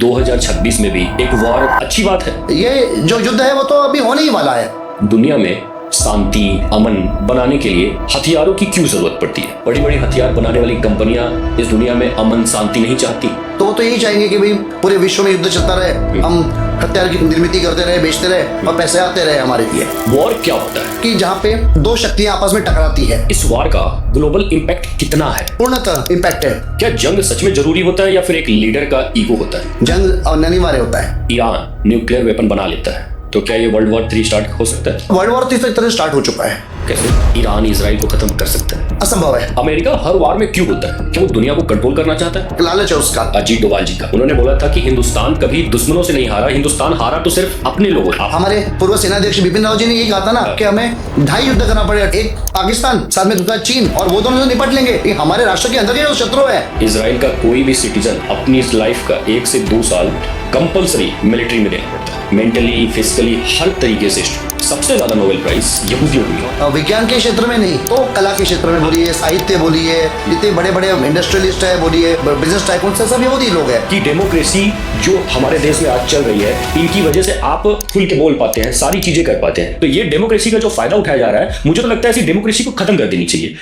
2026 में भी एक वॉर अच्छी बात है। ये जो युद्ध है वो तो अभी होने ही वाला है। दुनिया में शांति अमन बनाने के लिए हथियारों की क्यों जरूरत पड़ती है? बड़ी बड़ी हथियार बनाने वाली कंपनियां इस दुनिया में अमन शांति नहीं चाहती। तो वो तो यही चाहेंगे कि भाई पूरे विश्व में युद्ध चलता रहे, हम हथियार की निर्मित करते रहे, बेचते रहे और पैसे आते रहे हमारे लिए। वॉर क्या होता है? कि जहाँ पे दो शक्तियां आपस में टकराती है। इस वॉर का ग्लोबल इम्पैक्ट कितना है? पूर्णतः इम्पैक्ट है। क्या जंग सच में जरूरी होता है या फिर एक लीडर का ईगो होता है? जंग अनिवार्य होता है। ईरान न्यूक्लियर वेपन बना लेता है तो क्या ये वर्ल्ड वॉर 3 स्टार्ट हो सकता है? वर्ल्ड वॉर 3 तो एक तरह स्टार्ट हो चुका है। कैसे? ईरान इजराइल को खत्म कर सकता है? असंभव है। अमेरिका हर वार में क्यों होता है? क्या वो दुनिया को कंट्रोल करना चाहता है? लालच है उसका। अजीत डोभाल जी का, उन्होंने बोला था कि हिंदुस्तान कभी दुश्मनों से नहीं हारा, हिंदुस्तान हारा तो सिर्फ अपने लोगों से। हमारे पूर्व सेनाध्यक्ष बिपिन रावत जी ने यही कहा था ना कि हमें 2 युद्ध करना पड़ेगा, एक पाकिस्तान साथ में दूसरा चीन, और वो दोनों से निपट लेंगे। ये हमारे राष्ट्र के अंदर के जो शत्रु है। इजराइल का कोई भी सिटीजन अपनी लाइफ का 1 से 2 साल कंपल्सरी मिलिट्री में देना पड़ता है, मेंटली फिजिकली हर तरीके से। सबसे ज्यादा नोबेल प्राइज यहूदियों को मिला। विज्ञान के क्षेत्र में नहीं तो कला के क्षेत्र में बोलिए, साहित्य बोलिए, इतने बड़े बड़े इंडस्ट्रियलिस्ट है बोलिए, बिजनेस टाइकून से सब यहूदी लोग हैं। कि डेमोक्रेसी जो हमारे देश में आज चल रही है, इनकी वजह से आप खुल के बोल पाते हैं, सारी चीजें कर पाते हैं। तो ये डेमोक्रेसी का जो फायदा उठाया जा रहा है, मुझे तो लगता है ऐसी डेमोक्रेसी को खत्म कर देनी चाहिए।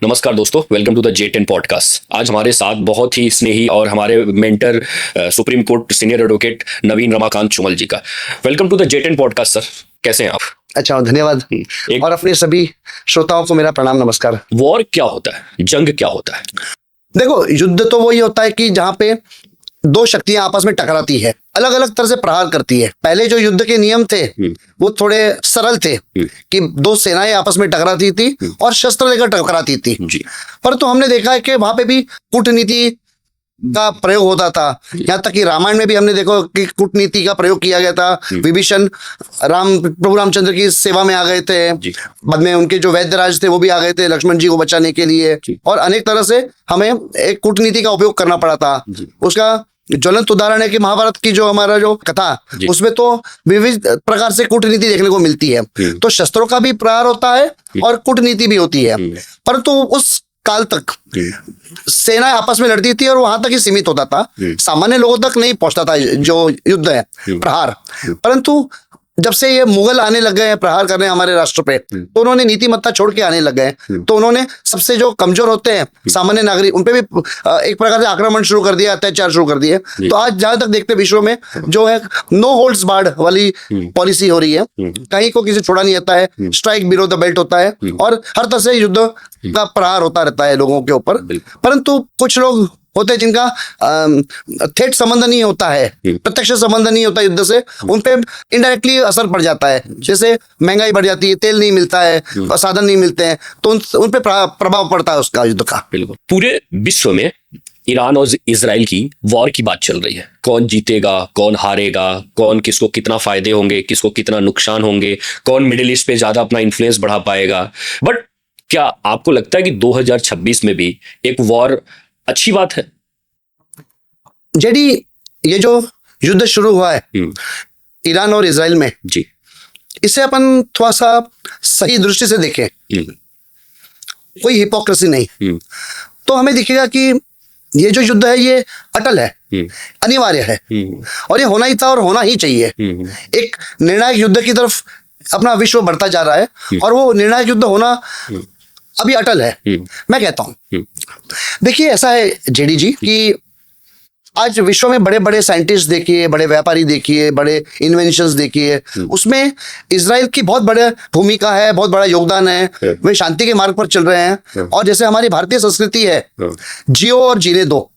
नमस्कार दोस्तों, welcome to the J10 podcast. आज हमारे साथ बहुत ही स्नेही और हमारे mentor supreme court senior advocate Naveen Ramakant Chumal ji का। Welcome to the J10 podcast sir, कैसे हैं आप? अच्छा, धन्यवाद। और अपने सभी श्रोताओं को मेरा प्रणाम, नमस्कार। वॉर क्या होता है? जंग क्या होता है? देखो, युद्ध तो वही होता है कि जहाँ पे दो शक्तियां आपस में टकराती है, अलग अलग तरह से प्रहार करती है। पहले जो युद्ध के नियम थे वो थोड़े सरल थे कि दो सेनाएं आपस में टकराती थी और शस्त्र लेकर टकराती थी। परंतु हमने देखा है कि वहां पे भी कूटनीति का प्रयोग होता था। यहाँ तक कि रामायण में भी हमने देखो कि कूटनीति का प्रयोग किया गया था। विभीषण प्रभु रामचंद्र की सेवा में आ गए थे, बाद में उनके जो वैद्यराज थे वो भी आ गए थे लक्ष्मण जी को बचाने के लिए, और अनेक तरह से हमें एक कूटनीति का उपयोग करना पड़ा था। उसका ज्वलंत उदाहरण है कि महाभारत की जो हमारा जो कथा, उसमें तो विविध प्रकार से कूटनीति देखने को मिलती है। तो शस्त्रों का भी प्रहार होता है और कूटनीति भी होती है, परंतु उस काल तक सेना आपस में लड़ती थी और वहां तक ही सीमित होता था, सामान्य लोगों तक नहीं पहुंचता था जो युद्ध है, प्रहार। परंतु जब से ये मुगल आने लग गए हैं प्रहार करने हमारे राष्ट्र पे, तो उन्होंने नीतिमत्ता छोड़ के आने लग गए। तो उन्होंने सबसे जो कमजोर होते हैं सामान्य नागरिक, उनपे भी एक प्रकार से आक्रमण शुरू कर दिया, अत्याचार शुरू कर दिए। तो आज जहां तक देखते विश्व में जो है नो होल्ड्स बार्ड वाली पॉलिसी हो रही है, कहीं को किसी छोड़ा नहीं जाता है, स्ट्राइक बिलो द बेल्ट होता है और हर तरह से युद्ध का प्रहार होता रहता है लोगों के ऊपर। परंतु कुछ लोग होते हैं जिनका थेट संबंध नहीं होता है, प्रत्यक्ष संबंध नहीं होता युद्ध से, उन पे इनडायरेक्टली असर पड़ जाता है। जैसे महंगाई बढ़ जाती है, तेल नहीं मिलता है, साधन नहीं मिलते हैं, तो उन पे प्रभाव पड़ता है उसका, युद्ध का। बिल्कुल। पूरे विश्व में ईरान और इजराइल की वॉर की बात चल रही है। कौन जीतेगा, कौन हारेगा, कौन किसको कितना फायदे होंगे, किसको कितना नुकसान होंगे, कौन मिडिल ईस्ट पे ज्यादा अपना इन्फ्लुएंस बढ़ा पाएगा। बट क्या आपको लगता है कि 2026 में भी एक वॉर अच्छी बात है? जेडी, ये जो युद्ध शुरू हुआ है ईरान और इजराइल में जी, इसे अपन थोड़ा सा सही दृष्टि से देखें, कोई हिपोक्रेसी नहीं, तो हमें दिखेगा कि ये जो युद्ध है ये अटल है, अनिवार्य है, और ये होना ही था और होना ही चाहिए। एक निर्णायक युद्ध की तरफ अपना विश्व बढ़ता जा रहा है और वो निर्णायक युद्ध होना अभी अटल है, मैं कहता हूं। देखिए, ऐसा है जेडी जी कि आज विश्व में बड़े बड़े साइंटिस्ट देखिए, बड़े व्यापारी देखिए, बड़े इन्वेंशंस देखिए, उसमें इजराइल की बहुत बड़ा भूमिका है, बहुत बड़ा योगदान है। वे शांति के मार्ग पर चल रहे हैं, और जैसे हमारी भारतीय संस्कृति है, जियो और जीने दो,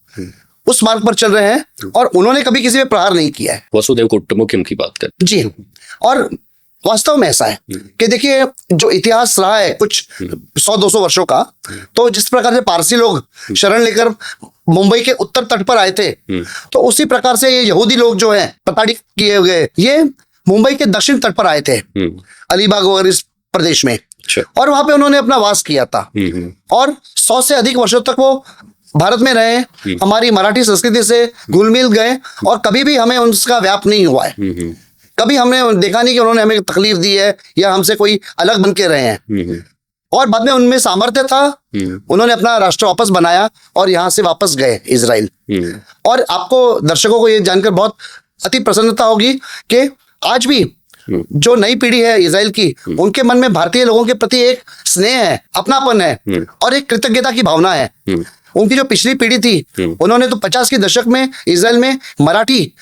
उस मार्ग पर चल रहे हैं, और उन्होंने कभी किसी पे प्रहार नहीं किया है। वसुदेव कुटुंबकम की बात कर जी, और वास्तव में ऐसा है कि देखिए, जो इतिहास रहा है कुछ 100-200 वर्षों का, तो जिस प्रकार से पारसी लोग शरण लेकर मुंबई के उत्तर तट पर आए थे, तो उसी प्रकार से ये यहूदी लोग जो हैं प्रताड़ित किए हुए, ये मुंबई के दक्षिण तट पर आए थे, अलीबाग वगैरह इस प्रदेश में, और वहां पे उन्होंने अपना वास किया था, और 100 से अधिक वर्षों तक वो भारत में रहे, हमारी मराठी संस्कृति से घुल मिल गए, और कभी भी हमें उसका व्याप नहीं हुआ है। कभी हमने देखा नहीं कि उन्होंने हमें तकलीफ दी है या हमसे कोई अलग बन के रहे हैं। और बाद में उनमें सामर्थ्य था, उन्होंने अपना राष्ट्र वापस बनाया और यहाँ से वापस गए इजराइल। और आपको दर्शकों को ये जानकर बहुत अति प्रसन्नता होगी कि आज भी जो नई पीढ़ी है इजराइल की, उनके मन में भारतीय लोगों के प्रति एक स्नेह है, अपनापन है और एक कृतज्ञता की भावना है। उनकी जो पिछली पीढ़ी थी, उन्होंने तो 50 के दशक में इजराइल में मराठी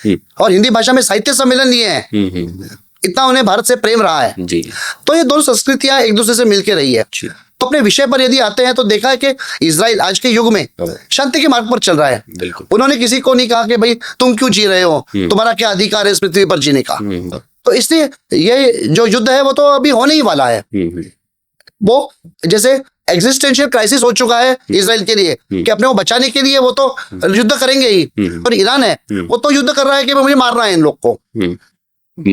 और हिंदी भाषा में साहित्य सम्मेलन लिए हैं। इतना उन्हें भारत से प्रेम रहा है जी। तो ये दोनों संस्कृतियां एक दूसरे से मिलकर रही है। तो अपने विषय पर यदि आते हैं तो देखा है कि इजराइल आज के युग में शांति के मार्ग पर चल रहा है। उन्होंने किसी को नहीं कहा कि भाई तुम क्यों जी रहे हो, तुम्हारा क्या अधिकार है इस पृथ्वी पर जीने का। तो इसलिए ये जो युद्ध है वो तो अभी होने ही वाला है। वो जैसे एग्जिस्टेंशियल क्राइसिस हो चुका है इजराइल के लिए कि अपने को बचाने के लिए वो तो युद्ध करेंगे ही, और ईरान है वो तो युद्ध कर रहा है कि मुझे मारना है इन लोग को।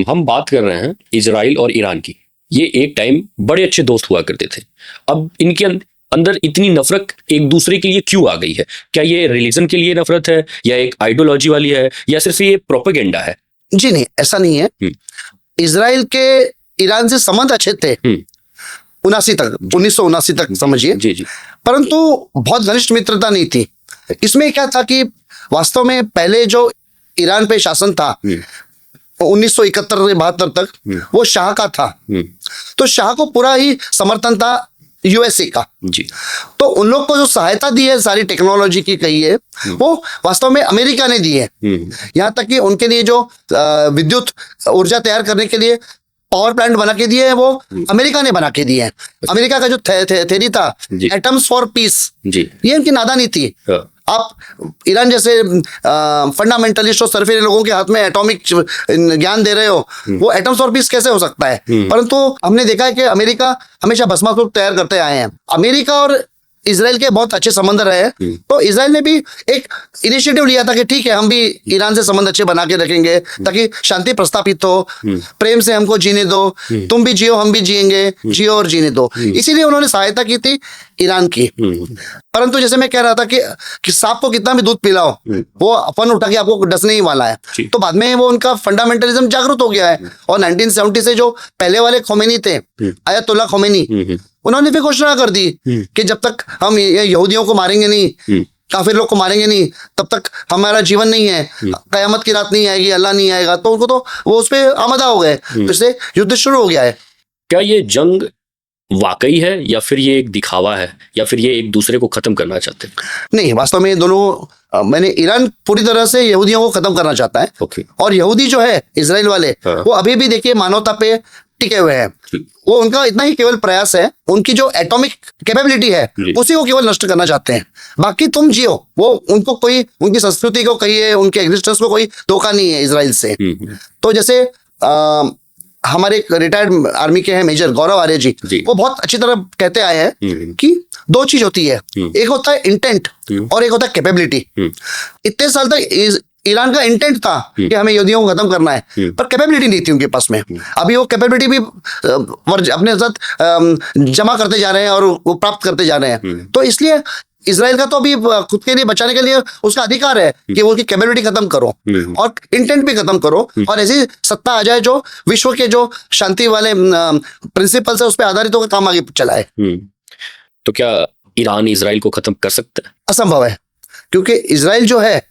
हम बात कर रहे हैं इजराइल और ईरान की। ये एक टाइम बड़े अच्छे दोस्त हुआ करते थे, अब इनके अंदर इतनी नफरत एक दूसरे के लिए क्यों आ गई है? क्या ये रिलीजन के लिए नफरत है, या एक आइडियोलॉजी वाली है, या सिर्फ ये प्रोपेगेंडा है? जी नहीं, ऐसा नहीं है। इजराइल के ईरान से संबंध अच्छे थे 1979 तक समझिए जी जी। परंतु बहुत घनिष्ठ मित्रता नहीं थी। इसमें क्या था कि वास्तव में पहले जो ईरान पे शासन था 1971 से 72 तक, वो शाह का था। तो शाह को पूरा ही समर्थन था यूएसए का जी। तो उन लोग को जो सहायता दी है सारी टेक्नोलॉजी की कही है, वो वास्तव में अमेरिका ने दी है। यहाँ तक कि उनके लिए जो विद्युत ऊर्जा तैयार करने के लिए पावर प्लांट बना के दिए हैं वो अमेरिका ने बना के दिए हैं। अमेरिका का जो थ्योरी था एटम्स फॉर पीस, ये उनकी नादानी थी। आप ईरान जैसे फंडामेंटलिस्ट और सरफेरे लोगों के हाथ में एटॉमिक ज्ञान दे रहे हो, वो एटम्स फॉर पीस कैसे हो सकता है? परंतु हमने देखा है कि अमेरिका हमेशा भस्मासुर तैयार करते आए हैं। अमेरिका और इजराइल के बहुत अच्छे संबंध रहे, तो इजराइल ने भी एक इनिशिएटिव लिया था कि ठीक है हम भी ईरान से संबंध अच्छे बना के रखेंगे ताकि शांति प्रस्तापित हो, प्रेम से हमको जीने दो, तुम भी जियो हम भी जिएंगे, जियो और जीने दो। इसीलिए उन्होंने सहायता की थी ईरान की। परंतु जैसे मैं कह रहा था कि सांप को कितना भी दूध पिलाओ वो अपन उठा के आपको डसने ही वाला है। तो बाद में वो उनका फंडामेंटलिज्म जागरूक हो गया है और 1970 से जो पहले वाले खोमेनी थे, आयतुल्ला खोमेनी, उन्होंने भी घोषणा कर दी कि जब तक हम यहूदियों को मारेंगे नहीं, काफिर लोग को मारेंगे नहीं, तब तक हमारा जीवन नहीं है, कयामत की रात नहीं आएगी, अल्लाह नहीं आएगा। तो उनको तो वो उस पर आमदा हो गए, तो इससे युद्ध शुरू हो गया है। क्या ये जंग वाकई है या फिर ये एक दिखावा है, या फिर ये एक दूसरे को खत्म करना चाहते हैं? नहीं, वास्तव में दोनों, मैंने ईरान पूरी तरह से यहूदियों को खत्म करना चाहता है और यहूदी जो है इजराइल वाले, वो अभी भी देखिए मानवता पे टिके हुए हैं। वो उनका इतना ही केवल प्रयास है, उनकी जो एटॉमिक कैपेबिलिटी है उसी को केवल नष्ट करना चाहते हैं। बाकी तुम जियो, वो उनको कोई उनकी संस्कृति को कहिए, उनके एग्जिस्टेंस को कोई धोखा नहीं है इजराइल से। तो जैसे हमारे रिटायर्ड आर्मी के हैं मेजर गौरव आर्य जी, वो बहुत अच्छी तरह कहते आए हैं कि दो चीज होती है, एक होता है इंटेंट और एक होता है कैपेबिलिटी। इतने साल तक ईरान का इंटेंट था कि हमें यहूदियों को खत्म करना है, पर कैपेबिलिटी नहीं थी उनके पास में। अभी वो कैपेबिलिटी भी अपने साथ जमा करते जा रहे हैं और वो प्राप्त करते जा रहे हैं। तो इसलिए इजराइल का तो अभी खुद के लिए बचाने के लिए उसका अधिकार है कि वो उसकी कैपेबिलिटी खत्म करो और इंटेंट भी खत्म करो, और ऐसी सत्ता आ जाए जो विश्व के जो शांति वाले प्रिंसिपल्स है उस पर आधारित होकर काम आगे चलाए। तो क्या ईरान इजराइल को खत्म कर सकता है? असंभव है, क्योंकि इजराइल जो है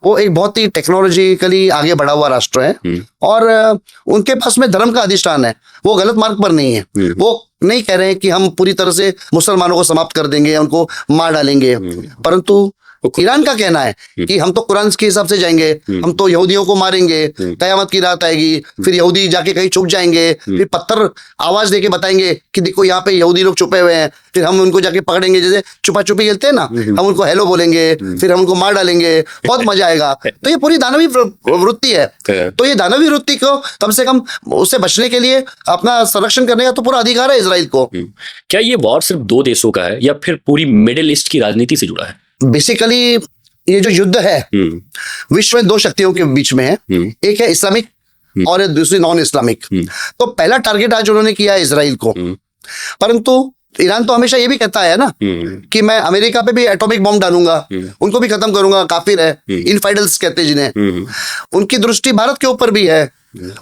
वो एक बहुत ही टेक्नोलॉजिकली आगे बढ़ा हुआ राष्ट्र है और उनके पास में धर्म का अधिष्ठान है। वो गलत मार्ग पर नहीं है। वो नहीं कह रहे हैं कि हम पूरी तरह से मुसलमानों को समाप्त कर देंगे, उनको मार डालेंगे, परंतु ईरान का कहना है कि हम तो कुरान के हिसाब से जाएंगे, हम तो यहूदियों को मारेंगे, कयामत की रात आएगी, फिर यहूदी जाके कहीं छुप जाएंगे, फिर पत्थर आवाज देके बताएंगे कि देखो यहाँ पे यहूदी लोग छुपे हुए हैं, फिर हम उनको जाके पकड़ेंगे, जैसे छुपा छुपी खेलते हैं ना, हम उनको हेलो बोलेंगे, फिर हम उनको मार डालेंगे, बहुत मजा आएगा। तो ये पूरी दानवी वृत्ति है। तो ये दानवी वृत्ति को कम से कम उससे बचने के लिए अपना संरक्षण करने का तो पूरा अधिकार है इजराइल को। क्या ये वॉर सिर्फ दो देशों का है या फिर पूरी मिडिल ईस्ट की राजनीति से जुड़ा है? बेसिकली ये जो युद्ध है विश्व में दो शक्तियों के बीच में है, एक है इस्लामिक और दूसरी नॉन इस्लामिक। तो पहला टारगेट आज उन्होंने किया है इजराइल को, परंतु ईरान तो हमेशा ये भी कहता है ना कि मैं अमेरिका पे भी एटॉमिक बॉम्ब डालूंगा, उनको भी खत्म करूंगा, काफिर है, इनफाइडल्स कहते हैं जिन्हें। उनकी दृष्टि भारत के ऊपर भी है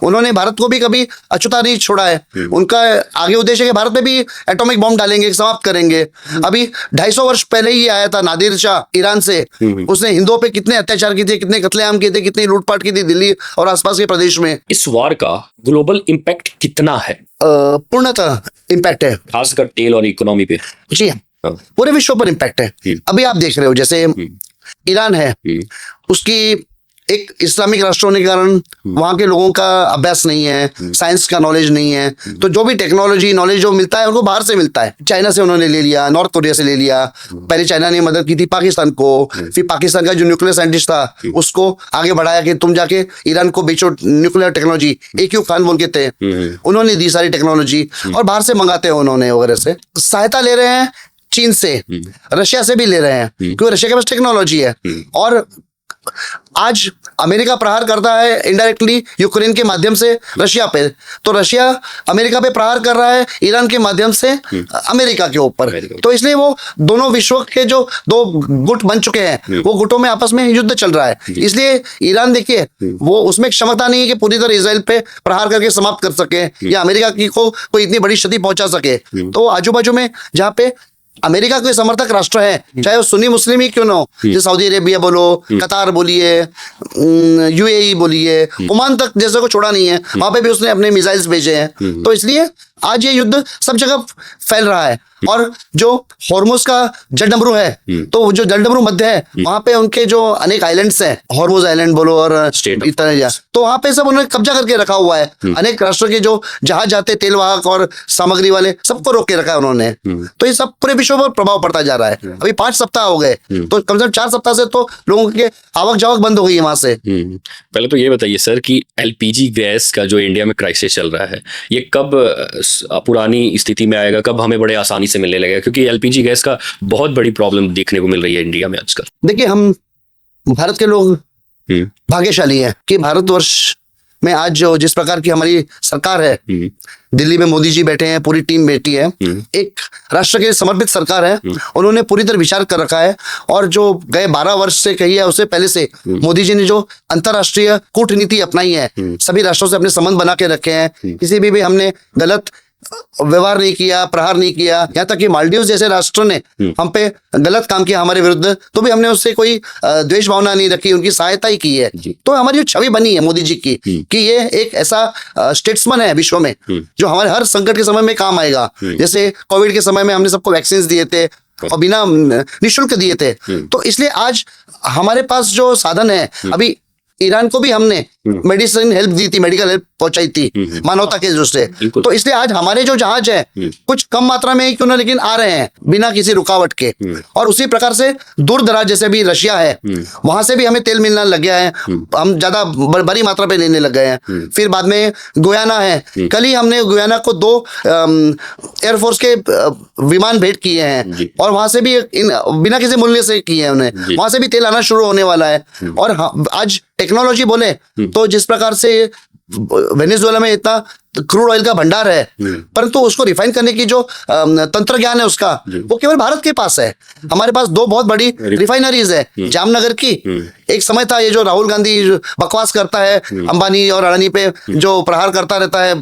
उन्होंने भारत को भी कभी अछूता नहीं छोड़ा है। उनका आगे उद्देश्य है कि भारत में भी एटॉमिक बॉम्ब डालेंगे, समाप्त करेंगे। अभी 250 वर्ष पहले ही आया था नादिर शाह ईरान से, उसने हिंदुओं पे कितने अत्याचार किए थे, कितने कत्लेआम किए थे, कितनी लूटपाट की थी दिल्ली और आसपास के प्रदेश में। इस वार का ग्लोबल इम्पैक्ट कितना है, पूर्णतः इम्पैक्ट है, खासकर तेल और इकोनॉमी पे? जी हाँ, पूरे विश्व पर इम्पैक्ट है। अभी आप देख रहे हो जैसे ईरान है, उसकी एक इस्लामिक राष्ट्र होने के कारण वहां के लोगों का अभ्यास नहीं है, साइंस का नॉलेज नहीं है, तो जो भी टेक्नोलॉजी नॉलेज जो मिलता है उनको बाहर से मिलता है। चाइना से उन्होंने ले लिया, नॉर्थ कोरिया से ले लिया। पहले चाइना ने मदद की थी पाकिस्तान को, फिर पाकिस्तान का जो न्यूक्लियर साइंटिस्ट था उसको आगे बढ़ाया कि तुम जाके ईरान को बेचो न्यूक्लियर टेक्नोलॉजी। AQ खान बोल के थे, उन्होंने दी सारी टेक्नोलॉजी और बाहर से मंगाते हैं उन्होंने वगैरह से। सहायता ले रहे हैं चीन से, रशिया से भी ले रहे हैं क्योंकि रशिया के पास टेक्नोलॉजी है। और आज अमेरिका प्रहार करता है इनडायरेक्टली यूक्रेन के माध्यम से रशिया पे, तो रशिया अमेरिका पे प्रहार कर रहा है ईरान के माध्यम से अमेरिका के ऊपर। तो इसलिए वो दोनों विश्व के जो दो गुट बन चुके हैं, वो गुटों में आपस में युद्ध चल रहा है। इसलिए ईरान देखिए, वो उसमें क्षमता नहीं है कि पूरी तरह इजराइल पे प्रहार करके समाप्त कर सके या अमेरिका की को कोई इतनी बड़ी क्षति पहुंचा सके। तो आजू बाजू में जहाँ पे अमेरिका के समर्थक राष्ट्र है, चाहे वो सुन्नी मुस्लिम ही क्यों ना हो, जैसे सऊदी अरेबिया बोलो, कतार बोलिए, UAE बोलिए, ओमान तक जैसे को छोड़ा नहीं है, वहां पे भी उसने अपने मिसाइल्स भेजे हैं। तो इसलिए आज ये युद्ध सब जगह फैल रहा है। और जो हॉर्मुज का जलडमरू है, तो जो जलडमरू मध्य है वहां पे उनके जो अनेक आइलैंड्स हैं, हॉर्मुज आइलैंड बोलो और इतना, तो वहां पे सब उन्होंने कब्जा करके रखा हुआ है। अनेक राष्ट्रों के जो जहाज जाते तेल वाहक और सामग्री वाले, सबको रोक के रखा है उन्होंने। तो ये सब पूरे विश्व पर प्रभाव पड़ता जा रहा है। अभी 5 सप्ताह हो गए, तो कम से कम 4 सप्ताह से तो लोगों के आवक जावक बंद हो गई है वहां से। पहले तो ये बताइए सर कि LPG गैस का जो इंडिया में क्राइसिस चल रहा है, ये कब पुरानी स्थिति में आएगा, कब हमें बड़े आसानी से मिलने लगेगा? क्योंकि LPG गैस का बहुत बड़ी प्रॉब्लम देखने को मिल रही है इंडिया में आजकल। देखिए, हम भारत के लोग भाग्यशाली हैं कि भारतवर्ष में आज जो जिस प्रकार की हमारी सरकार है, दिल्ली में मोदी जी बैठे हैं, पूरी टीम बैठी है, एक राष्ट्र के समर्पित सरकार है। उन्होंने पूरी तरह विचार कर रखा है। और जो गए 12 वर्ष से कहिए, उससे पहले से मोदी जी ने जो अंतर्राष्ट्रीय कूटनीति अपनाई है, सभी राष्ट्रों से अपने संबंध बना के रखे हैं। किसी भी हमने गलत व्यवहार नहीं किया, प्रहार नहीं किया। यहाँ तक कि मालदीव जैसे राष्ट्र ने हम पे गलत काम किया हमारे विरुद्ध, तो भी हमने उससे कोई द्वेष भावना नहीं रखी, उनकी सहायता ही की है। तो हमारी जो छवि बनी है मोदी जी की कि ये एक ऐसा स्टेट्समैन है विश्व में जो हमारे हर संकट के समय में काम आएगा। जैसे कोविड के समय में हमने सबको वैक्सीन दिए थे और बिना निःशुल्क दिए थे। तो इसलिए आज हमारे पास जो साधन है, अभी ईरान को भी हमने मेडिसिन हेल्प दी थी, मेडिकल हेल्प पहुंचाई थी मानवता के दृष्टि से। तो इसलिए आज हमारे जो जहाज है कुछ कम मात्रा में ही क्यों ना, लेकिन आ रहे हैं बिना किसी रुकावट के। और उसी प्रकार से दूर दराज जैसे भी रशिया है, वहां से भी हमें तेल मिलना लग गया है, हम ज्यादा बड़ी मात्रा पे लेने लग गए हैं। फिर बाद में गुयाना है, कल ही हमने गुयाना को 2 एयरफोर्स के विमान भेंट किए हैं और वहां से भी बिना किसी मूल्य से किए हैं उन्हें, वहां से भी तेल आना शुरू होने वाला है। और आज टेक्नोलॉजी बोले तो जिस प्रकार से वेनेजुएला में इतना क्रूड ऑयल का भंडार है, परंतु उसको रिफाइन करने की जो तंत्र ज्ञान है उसका, वो केवल भारत के पास है। हमारे पास 2 बहुत बड़ी रिफाइनरीज है, जामनगर की। एक समय था ये जो राहुल गांधी बकवास करता है अंबानी और अडानी पे जो प्रहार करता रहता है,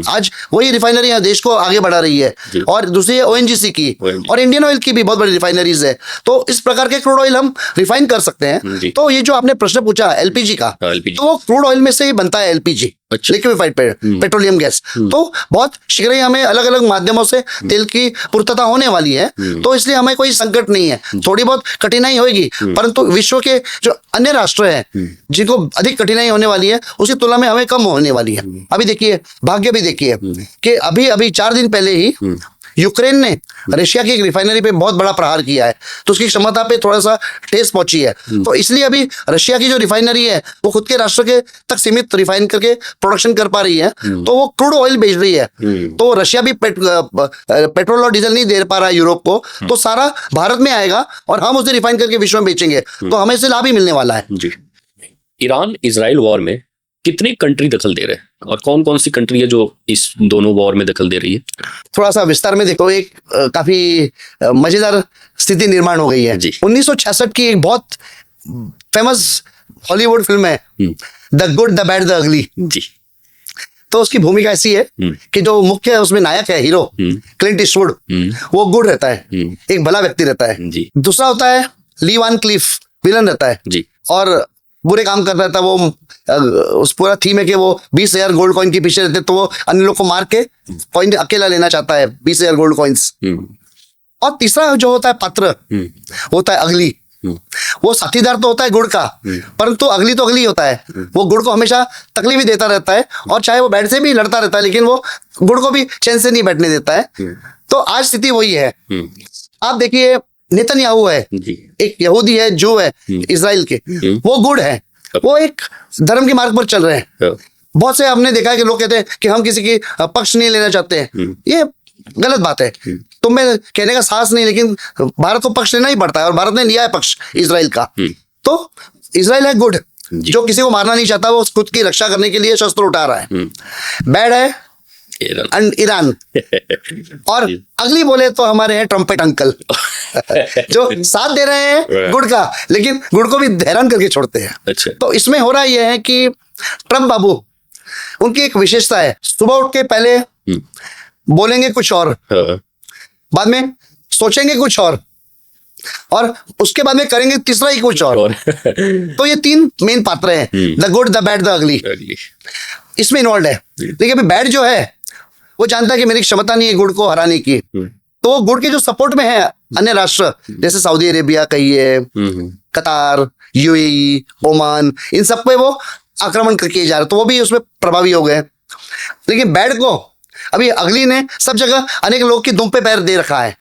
आज वही रिफाइनरी देश को आगे बढ़ा रही है। और दूसरी है ONGC की, और इंडियन ऑयल की भी बहुत बड़ी रिफाइनरीज है। तो इस प्रकार के क्रूड ऑयल हम रिफाइन कर सकते हैं। तो ये जो आपने प्रश्न पूछा LPG का, तो वो क्रूड ऑयल में से ही बनता है LPG, लिक्विफाइड पेट्रोलियम गैस। तो बहुत शीघ्र ही हमें अलग अलग माध्यमों से तेल की पूर्तता होने वाली है। तो इसलिए हमें कोई संकट नहीं है। थोड़ी बहुत कठिनाई होगी, परंतु विश्व के जो अन्य राष्ट्र हैं जिनको अधिक कठिनाई होने वाली है, उसकी तुलना में हमें कम होने वाली है। अभी देखिए, भाग्य भी देखिए कि अभी 4 दिन पहले ही यूक्रेन ने रशिया की एक रिफाइनरी पे बहुत बड़ा प्रहार किया है, तो उसकी क्षमता पे थोड़ा सा ठेस पहुंची है। तो इसलिए अभी रशिया की जो रिफाइनरी है वो खुद के राष्ट्र के तक सीमित रिफाइन करके प्रोडक्शन कर पा रही है, तो वो क्रूड ऑयल बेच रही है। तो रशिया भी पेट्रोल और डीजल नहीं दे पा रहा है यूरोप को, तो सारा भारत में आएगा और हम उसे रिफाइन करके विश्व में बेचेंगे, तो हमें इससे लाभ ही मिलने वाला है। जी। ईरान इजराइल वॉर में कितनी कंट्री दखल दे रहे हैं और कौन कौन सी कंट्री है जो इस दोनों वॉर में दखल दे रही है? थोड़ा सा विस्तार में देखो, एक काफी मजेदार स्थिति निर्माण हो गई है। 1966 की एक बहुत फेमस हॉलीवुड फिल्म है the good the bad the ugly. जी। तो उसकी भूमिका ऐसी है कि जो मुख्य उसमें नायक है, हीरो क्लिंट ईस्टवुड, वो गुड रहता है, एक भला व्यक्ति रहता है जी। दूसरा होता है ली वान क्लिफ, विलन रहता है जी। और बुरे काम करता रहता है। वो उस पूरा थीम है कि वो 20,000 गोल्ड कॉइन के पीछे रहते, तो वो अन्य लोग को मार के कॉइन अकेला लेना चाहता है, 20,000 गोल्ड कॉइन्स। और तीसरा जो होता है पात्र होता है अगली, वो साथीदार तो होता है गुड़ का, परंतु अगली तो अगली होता है, वो गुड़ को हमेशा तकलीफ भी देता रहता है और चाहे वो बैठ से भी लड़ता रहता है, लेकिन वो गुड़ को भी चैन से नहीं बैठने देता है। तो आज स्थिति वही है। आप देखिए नेतन्याहू है, एक यहूदी है, जो है इजराइल के, वो गुड़ है, वो एक धर्म के मार्ग पर चल रहे हैं। बहुत से हमने देखा है कि लोग कहते हैं कि हम किसी की पक्ष नहीं लेना चाहते हैं, ये गलत बात है। तो मैं कहने का साहस नहीं, लेकिन भारत को पक्ष लेना ही पड़ता है और भारत ने लिया है पक्ष इजराइल का। तो इजराइल है गुड, जो किसी को मारना नहीं चाहता, वो खुद की रक्षा करने के लिए शस्त्र उठा रहा है। बैड है ईरान। और अगली बोले तो हमारे हैं ट्रम्पेट अंकल जो साथ दे रहे हैं गुड़ का, लेकिन गुड़ को भी हैरान करके छोड़ते हैं। अच्छा। तो इसमें हो रहा यह है कि ट्रम्प बाबू, उनकी एक विशेषता है, सुबह उठ के पहले बोलेंगे कुछ और, बाद में सोचेंगे कुछ और उसके बाद में करेंगे तीसरा ही कुछ और। तो ये 3 मेन पात्र हैं, the good, the bad, the अगली, इसमें इन्वॉल्व है। लेकिन अभी बैड जो है वो जानता है कि मेरी क्षमता नहीं है गुड़ को हराने की, तो वो गुड़ के जो सपोर्ट में है अन्य राष्ट्र, जैसे सऊदी अरेबिया कहिए, कतार, यूएई, ओमान, इन सब पे वो आक्रमण करके जा रहे, तो वो भी उसमें प्रभावी हो गए। लेकिन बैड को अभी अगली ने सब जगह अनेक लोग की दुम पे पैर दे रखा है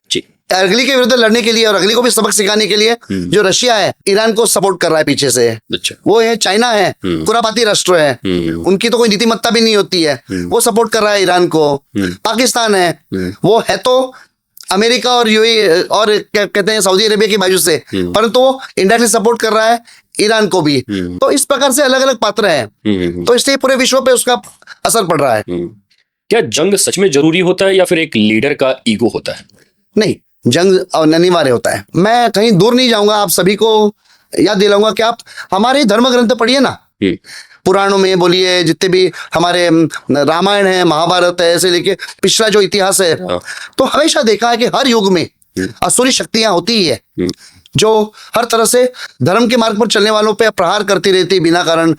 अगली के विरुद्ध लड़ने के लिए, और अगली को भी सबक सिखाने के लिए जो रशिया है ईरान को सपोर्ट कर रहा है पीछे से। अच्छा। वो है चाइना है, खुरापाती राष्ट्र है, उनकी तो कोई नीतिमत्ता भी नहीं होती है, वो सपोर्ट कर रहा है ईरान को। पाकिस्तान है, वो है तो अमेरिका और यूएई और क्या कहते हैं सऊदी अरेबिया की बाजू से, परंतु वो इंडायरेक्टली सपोर्ट कर रहा है ईरान को भी। तो इस प्रकार से अलग अलग पात्र हैं, तो इसलिए पूरे विश्व पे उसका असर पड़ रहा है। क्या जंग सच में जरूरी होता है या फिर एक लीडर का ईगो होता है? नहीं, जंग अनिवार्य होता है। मैं कहीं दूर नहीं जाऊंगा, आप सभी को याद दिलाऊंगा कि आप हमारे धर्म ग्रंथ पढ़िए ना, पुराणों में बोलिए, जितने भी हमारे रामायण है, महाभारत है, ऐसे लेके पिछला जो इतिहास है, तो हमेशा देखा है कि हर युग में असुरी शक्तियां होती ही है, जो हर तरह से धर्म के मार्ग पर चलने वालों पे प्रहार करती रहती बिना कारण,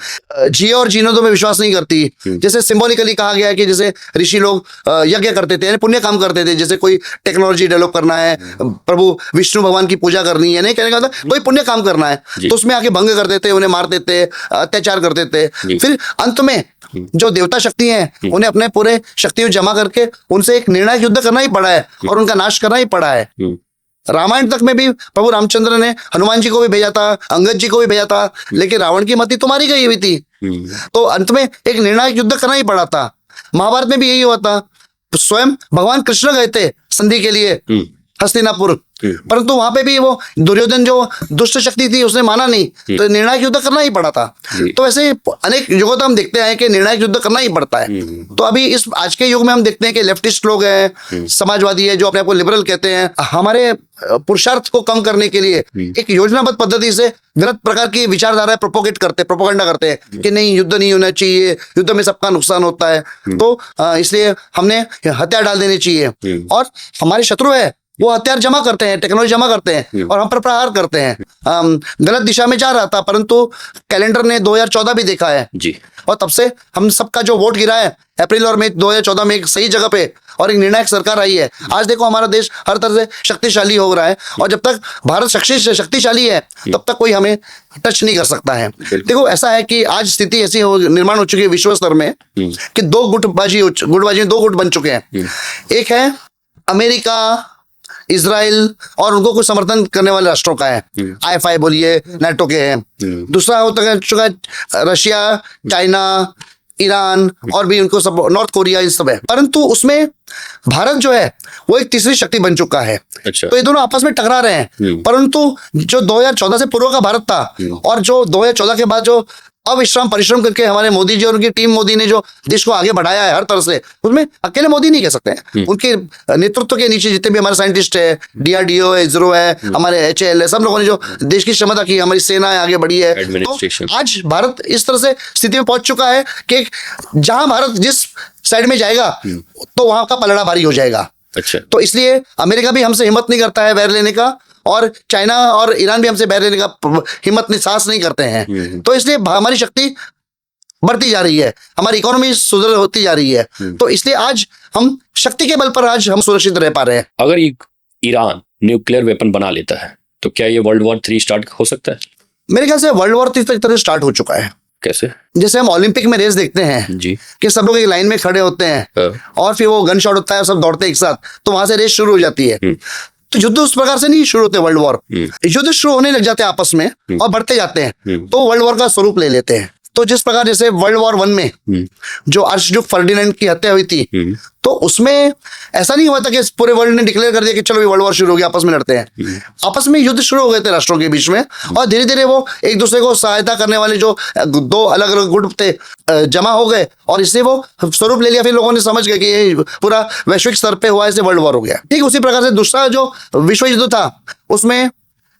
जिए और जीने दो में विश्वास नहीं करती। जैसे सिंबॉलिकली कहा गया है कि जैसे ऋषि लोग यज्ञ करते थे, पुण्य काम करते थे, जैसे कोई टेक्नोलॉजी डेवलप करना है, प्रभु विष्णु भगवान की पूजा करनी है, नहीं कहने का मतलब कोई पुण्य काम करना है, तो उसमें आके भंग कर देते, उन्हें मार देते, अत्याचार कर देते। फिर अंत में जो देवता शक्ति हैं, उन्हें अपने पूरे शक्तियों जमा करके उनसे एक निर्णायक युद्ध करना ही पड़ा है और उनका नाश करना ही पड़ा है। रामायण तक में भी प्रभु रामचंद्र ने हनुमान जी को भी भेजा था, अंगद जी को भी भेजा था, लेकिन रावण की मति तुम्हारी गई हुई थी, तो अंत में एक निर्णायक युद्ध करना ही पड़ा था। महाभारत में भी यही हुआ था, स्वयं भगवान कृष्ण गए थे संधि के लिए हस्तिनापुर, परंतु वहां पे भी वो दुर्योधन जो दुष्ट शक्ति थी उसने माना नहीं, तो निर्णायक युद्ध करना ही पड़ा था। तो ऐसे अनेक युगों तो हम देखते हैं कि निर्णायक युद्ध करना ही पड़ता है। तो अभी इस आज के युग में हम देखते हैं कि लेफ्टिस्ट लोग हैं, समाजवादी है, जो अपने आप को लिबरल कहते हैं, हमारे पुरुषार्थ को कम करने के लिए एक योजनाबद्ध पद्धति से गलत प्रकार की विचारधारा प्रोपोगेट करते, प्रोपोगंडा करते हैं कि नहीं युद्ध नहीं होना चाहिए, युद्ध में सबका नुकसान होता है, तो इसलिए हमने हथियार डाल देने चाहिए। और हमारे शत्रु है वो हथियार जमा करते हैं, टेक्नोलॉजी जमा करते हैं और हम पर प्रहार करते हैं। गलत दिशा में जा रहा था, परंतु कैलेंडर ने 2014 भी देखा है जी, और तब से हम सबका जो वोट गिरा है अप्रैल और मई 2014 में एक सही जगह पे और एक निर्णायक सरकार आई है। आज देखो हमारा देश हर तरह से शक्तिशाली हो रहा है, और जब तक भारत शक्तिशाली है तब तक कोई हमें टच नहीं कर सकता है। देखो ऐसा है कि आज स्थिति ऐसी निर्माण हो चुकी है विश्व स्तर में कि गुटबाजी में 2 गुट बन चुके हैं। एक है अमेरिका, इजराइल और उनको कुछ समर्थन करने वाले राष्ट्रों का है, IFI बोलिए, नाटो के हैं। दूसरा होता चुका है रशिया, चाइना, ईरान और भी उनको सब, नॉर्थ कोरिया, इन सब है। परंतु उसमें भारत जो है वो एक तीसरी शक्ति बन चुका है। अच्छा। तो ये दोनों आपस में टकरा रहे हैं, परंतु जो 2014 से पूर्व का भारत था और जो 2014 के बाद जो अविश्राम परिश्रम करके हमारे मोदी जी और उनकी टीम मोदी ने जो देश को आगे बढ़ाया है हर तरह से, उसमें अकेले मोदी नहीं कह सकते हैं। उनके नेतृत्व के नीचे जितने भी हमारे साइंटिस्ट है, DRDO है, ISRO है, हमारे HAL है, सब लोगों ने जो देश की क्षमता की, हमारी सेना आगे बढ़ी है। तो आज भारत इस तरह से स्थिति में पहुंच चुका है कि जहां भारत जिस साइड में जाएगा तो वहां का पलड़ा भारी हो जाएगा। अच्छा, तो इसलिए अमेरिका भी हमसे हिम्मत नहीं करता है बैर लेने का, और चाइना और ईरान भी हमसे बैर लेने का हिम्मत नहीं, साहस नहीं करते हैं। तो इसलिए हमारी शक्ति बढ़ती जा रही है, हमारी इकोनॉमी सुदृढ़ होती जा रही है। तो इसलिए आज हम शक्ति के बल पर आज हम सुरक्षित रह पा रहे हैं। अगर ईरान न्यूक्लियर वेपन बना लेता है तो क्या ये World War III स्टार्ट हो सकता है? मेरे ख्याल से वर्ल्ड वॉर तीसरी तरह स्टार्ट हो चुका है। कैसे? जैसे हम ओलंपिक में रेस देखते हैं जी, कि सब लोग एक लाइन में खड़े होते हैं और फिर वो गन शॉट होता है, सब दौड़ते हैं एक साथ, तो वहां से रेस शुरू हो जाती है। तो युद्ध उस प्रकार से नहीं शुरू होते वर्ल्ड वॉर, युद्ध शुरू होने लग जाते हैं आपस में और बढ़ते जाते हैं, तो वर्ल्ड वॉर का स्वरूप ले लेते हैं। तो जिस प्रकार जैसे वर्ल्ड वॉर 1 में जो आर्चड्यूक फर्डिनेंड की हत्या हुई थी, तो उसमें ऐसा नहीं हुआ था कि पूरे वर्ल्ड ने डिक्लेयर कर दिया कि चलो वर्ल्ड वॉर शुरू हो गया, आपस में लड़ते हैं। आपस में युद्ध शुरू हो गए थे राष्ट्रों के बीच में, और धीरे धीरे वो एक दूसरे को सहायता करने वाले जो 2 अलग अलग गुट थे जमा हो गए, और इससे वो स्वरूप ले लिया। फिर लोगों ने समझ गए कि ये पूरा वैश्विक स्तर पे हुआ, इससे वर्ल्ड वॉर हो गया। ठीक उसी प्रकार से दूसरा जो विश्व युद्ध था, उसमें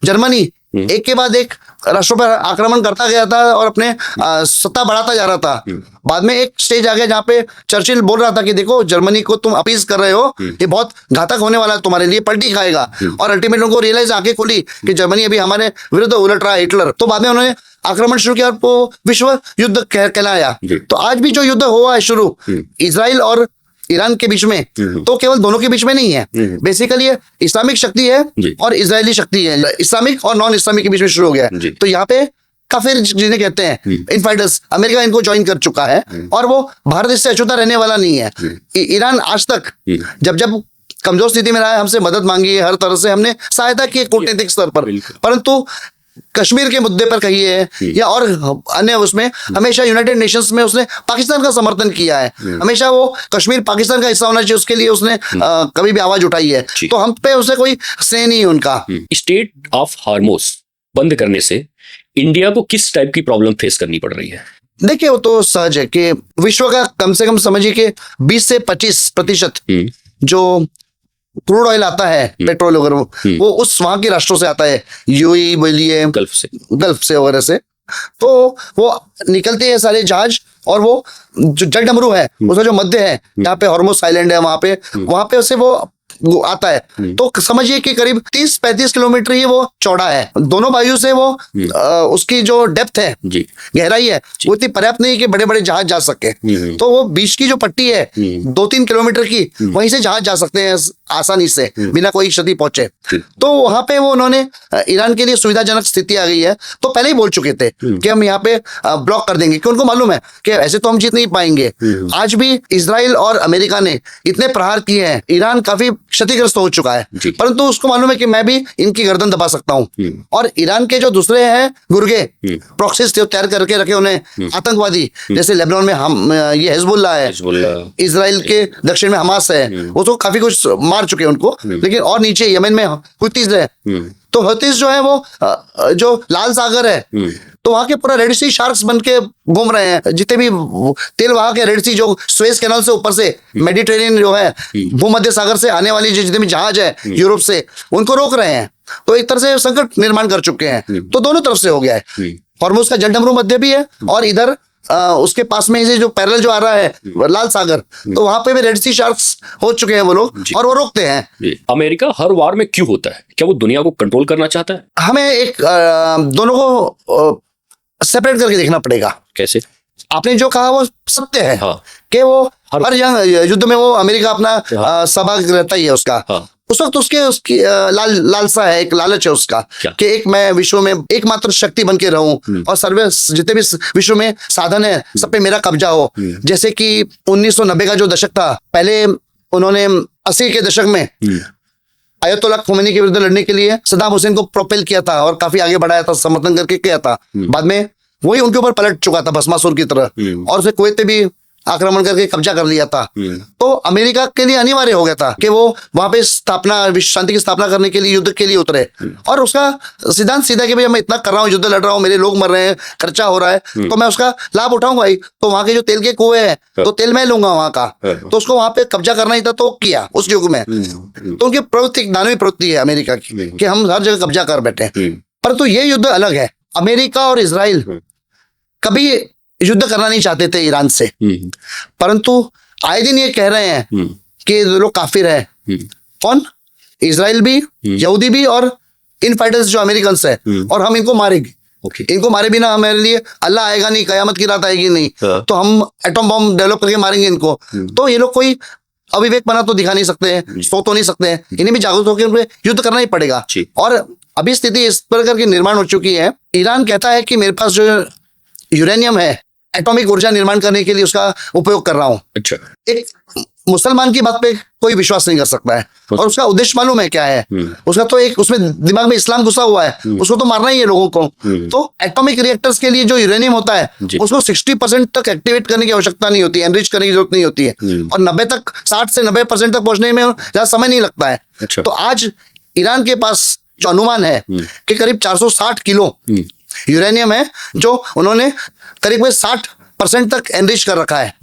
जर्मनी एक के बाद एक राष्ट्रों पर आक्रमण करता गया था और अपने सत्ता बढ़ाता जा रहा था। बाद में एक स्टेज आ गया जहां पे चर्चिल बोल रहा था कि देखो, जर्मनी को तुम अपीज कर रहे हो, ये बहुत घातक होने वाला है, तुम्हारे लिए पलटी खाएगा। और अल्टीमेटली उनको रियलाइज आंखें खुली कि जर्मनी अभी हमारे विरुद्ध उलट रहा है, हिटलर। तो बाद में उन्होंने आक्रमण शुरू किया और वो विश्व युद्ध कहलाया। तो आज भी जो युद्ध हुआ है शुरू इजराइल और ईरान के बीच में, तो केवल दोनों के बीच में नहीं है, बेसिकली ये इस्लामिक शक्ति है और इजरायली शक्ति है, इस्लामिक और नॉन इस्लामिक के बीच में शुरू हो गया है। तो यहाँ पे काफिर जिन्हें कहते हैं इनफाइटर्स, अमेरिका इनको ज्वाइन कर चुका है, और वो भारत इससे अछूता रहने वाला नहीं है। ईरान आज तक जब जब कमजोर स्थिति में रहा है, हमसे मदद मांगी है, हर तरह से हमने सहायता की कूटनीतिक स्तर पर, परंतु कश्मीर के मुद्दे पर कहिए या और अन्य उसमें हमेशा यूनाइटेड नेशंस में उसने पाकिस्तान का समर्थन किया है। हमेशा वो कश्मीर पाकिस्तान का हिस्सा होना चाहिए, उसके लिए उसने कभी भी आवाज उठाई है। तो हम पे उसे कोई स्नेह नहीं है उनका। स्टेट ऑफ हार्मोस बंद करने से इंडिया को किस टाइप की प्रॉब्लम फेस करनी पड़ रही है? देखिए, वो तो सहज है कि विश्व का कम से कम समझिए कि 20 से 25% जो क्रूड ऑयल आता है, पेट्रोल वगैरह, वो उस वहां के राष्ट्रों से आता है, यूएई बोलिए, गल्फ से वगैरह से। तो वो निकलते हैं सारे जहाज, और वो जो जल डमरू है उसका जो मध्य है, जहाँ पे हॉर्मोस आइलैंड है, वहां पे उसे वो आता है। तो समझिए कि करीब 30-35 किलोमीटर ही वो चौड़ा है। दोनों बाजू से वो उसकी जो डेप्थ है, गहराई है, वो इतनी पर्याप्त नहीं कि बड़े बड़े जहाज जा सके। तो वो बीच की जो पट्टी है 2-3 किलोमीटर की, वहीं से जहाज जा सकते हैं आसानी से, बिना कोई क्षति पहुंचे। तो वहां पे वो उन्होंने ईरान के लिए सुविधाजनक स्थिति आ गई है, तो पहले ही बोल चुके थे कि हम यहाँ पे ब्लॉक कर देंगे, क्योंकि उनको मालूम है कि ऐसे तो हम जीत नहीं पाएंगे। आज भी इजराइल और अमेरिका ने इतने प्रहार किए हैं, ईरान काफी क्षतिग्रस्त हो चुका है, परंतु उसको मालूम है कि मैं भी इनकी गर्दन दबा सकता हूं। और ईरान के जो दूसरे हैं गुर्गे प्रॉक्सीज तैयार करके रखे उन्हें आतंकवादी, जैसे लेबनान में हम ये हिजबुल्लाह है, इजराइल के दक्षिण में हमास है, वो तो काफी कुछ मार चुके हैं उनको। लेकिन और नीचे यमन में हुतीज है, तो हुतीज जो है वो जो लाल सागर है, तो वहां के पूरा रेड सी शार्क्स बन के घूम रहे हैं। जितने भी तेल वहां के रेड सी जो स्वेज कैनाल से ऊपर से मेडिटेरेनियन जो है भूमध्य सागर से आने वाली जितने भी जहाज है यूरोप से, उनको रोक रहे हैं। तो एक तरह से संकट निर्माण कर चुके हैं। तो दोनों तरफ से हो गया है। हॉर्मुज का जल डमरू मध्य भी है, और इधर उसके पास में से जो पैरेलल जो आ रहा है लाल सागर, तो वहां पे भी रेड सी शार्क्स हो चुके हैं वो लोग, और वो रोकते हैं। अमेरिका हर वार में क्यों होता है? क्या वो दुनिया को कंट्रोल करना चाहता है? हमें एक दोनों को सेपरेट करके देखना पड़ेगा। कैसे? आपने जो कहा वो सत्य है, हाँ। कि वो हर युद्ध में वो अमेरिका अपना सहभाग रहता ही है उसका। उस वक्त उसकी लालसा है, एक लालच है उसका कि एक मैं विश्व में एकमात्र शक्ति बन के रहूं, और सर्वे जितने भी विश्व में साधन है सब पे मेरा कब्जा हो। जैसे कि 1990 का जो दशक था, पहले उन्होंने 80 के दशक में अयतुल्लाह खोमेनी के विरुद्ध लड़ने के लिए सद्दाम हुसैन को प्रोपेल किया था और काफी आगे बढ़ाया था, समर्थन करके किया था। बाद में वही उनके ऊपर पलट चुका था भस्मासुर की तरह, और उसे कुवैत पे भी आक्रमण करके कब्जा कर लिया था, तो अमेरिका के लिए अनिवार्य हो गया था कि वो वहां पे विश्व शांति की स्थापना करने के लिए युद्ध के लिए उतरे। और उसका सिद्धांत सीधा कि भाई मैं इतना कर रहा हूँ, युद्ध लड़ रहा हूँ, मेरे लोग मर रहे हैं, खर्चा हो रहा है, तो मैं उसका लाभ उठाऊंगा ही। तो वहां के जो तेल के कुएं हैं तो तेल मैं लूंगा वहां का, तो उसको वहां पे कब्जा करना ही था, तो किया उस युग में। तो उनकी प्रवृत्ति एक दानवी प्रवृत्ति है अमेरिका की कि हम हर जगह कब्जा कर बैठे। परंतु ये युद्ध अलग है। अमेरिका और इजराइल कभी युद्ध करना नहीं चाहते थे ईरान से, परंतु आए दिन ये कह रहे हैं कि ये लोग काफिर है। कौन? इजराइल भी, यहूदी भी, और इन फाइटर्स जो अमेरिकन है, और हम इनको मारेंगे। इनको मारे बिना हमारे लिए अल्लाह आएगा नहीं, कयामत की रात आएगी नहीं, तो हम एटम बम डेवलप करके मारेंगे इनको। तो ये लोग कोई अविवेक बना तो दिखा नहीं सकते हैं, सो तो नहीं सकते हैं, इन्हें भी जागरूक होकर उन्हें युद्ध करना ही पड़ेगा। और अभी स्थिति इस प्रकार की निर्माण हो चुकी है, ईरान कहता है कि मेरे पास जो यूरेनियम है, एटॉमिक ऊर्जा निर्माण करने के लिए उसका उपयोग कर रहा हूँ। अच्छा, एक मुसलमान की बात पे कोई विश्वास नहीं कर सकता है, और उसका उद्देश्य मालूम है क्या है? उसका तो एक उसमें दिमाग में इस्लाम घुसा हुआ है, उसको तो मारना ही है लोगों को। तो एटॉमिक रिएक्टर्स के लिए जो यूरेनियम होता है उसको 60% तक एक्टिवेट करने की आवश्यकता नहीं होती है, एनरिच करने की जरूरत नहीं होती है, और 60 से 90% तक पहुंचने में ज्यादा समय नहीं लगता है। तो आज ईरान के पास जो अनुमान है कि करीब 460 किलो यूरेनियम है, जो उन्होंने करीब 60% तक एनरिच कर रखा है,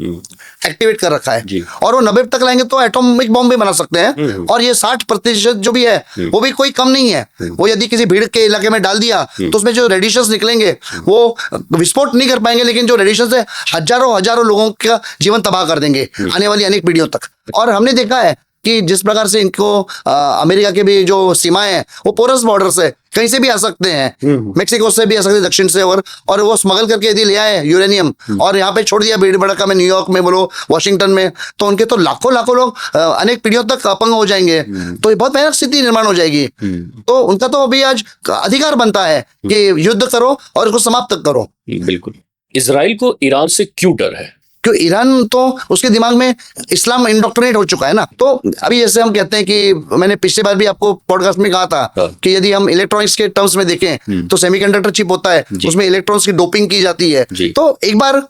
एक्टिवेट कर रखा है, और वो 90 तक लाएंगे तो एटॉमिक बॉम्ब भी बना सकते हैं। और ये 60% जो भी है वो भी कोई कम नहीं है। वो यदि किसी भीड़ के इलाके में डाल दिया तो उसमें जो रेडिएशंस निकलेंगे वो विस्फोट नहीं कर पाएंगे, लेकिन जो रेडिएशंस है हजारों लोगों का जीवन तबाह कर देंगे आने वाली अनेक पीढ़ियों तक। और हमने देखा है कि जिस प्रकार से इनको अमेरिका के भी जो सीमाएं हैं वो पोरस बॉर्डर से कहीं से भी आ सकते हैं, मेक्सिको से भी आ सकते हैं, दक्षिण से, और वो स्मगल करके यदि ले आए यूरेनियम और यहाँ पे छोड़ दिया भीड़ भड़का में, न्यूयॉर्क में बोलो, वॉशिंगटन में, तो उनके तो लाखों लोग अनेक पीढ़ियों तक अपंग हो जाएंगे। तो ये बहुत भयानक स्थिति निर्माण हो जाएगी। तो उनका तो अभी आज अधिकार बनता है कि युद्ध करो और इसको समाप्त करो। बिल्कुल। इजराइल को ईरान से क्यों डर है? क्यों? ईरान तो उसके दिमाग में इस्लाम इंडोक्ट्रिनेट हो चुका है ना। तो अभी जैसे हम कहते हैं कि मैंने पिछली बार भी आपको पॉडकास्ट में कहा था कि यदि हम इलेक्ट्रॉनिक्स के टर्म्स में देखें तो सेमीकंडक्टर चिप होता है, उसमें इलेक्ट्रॉन्स की डोपिंग की जाती है। तो एक बार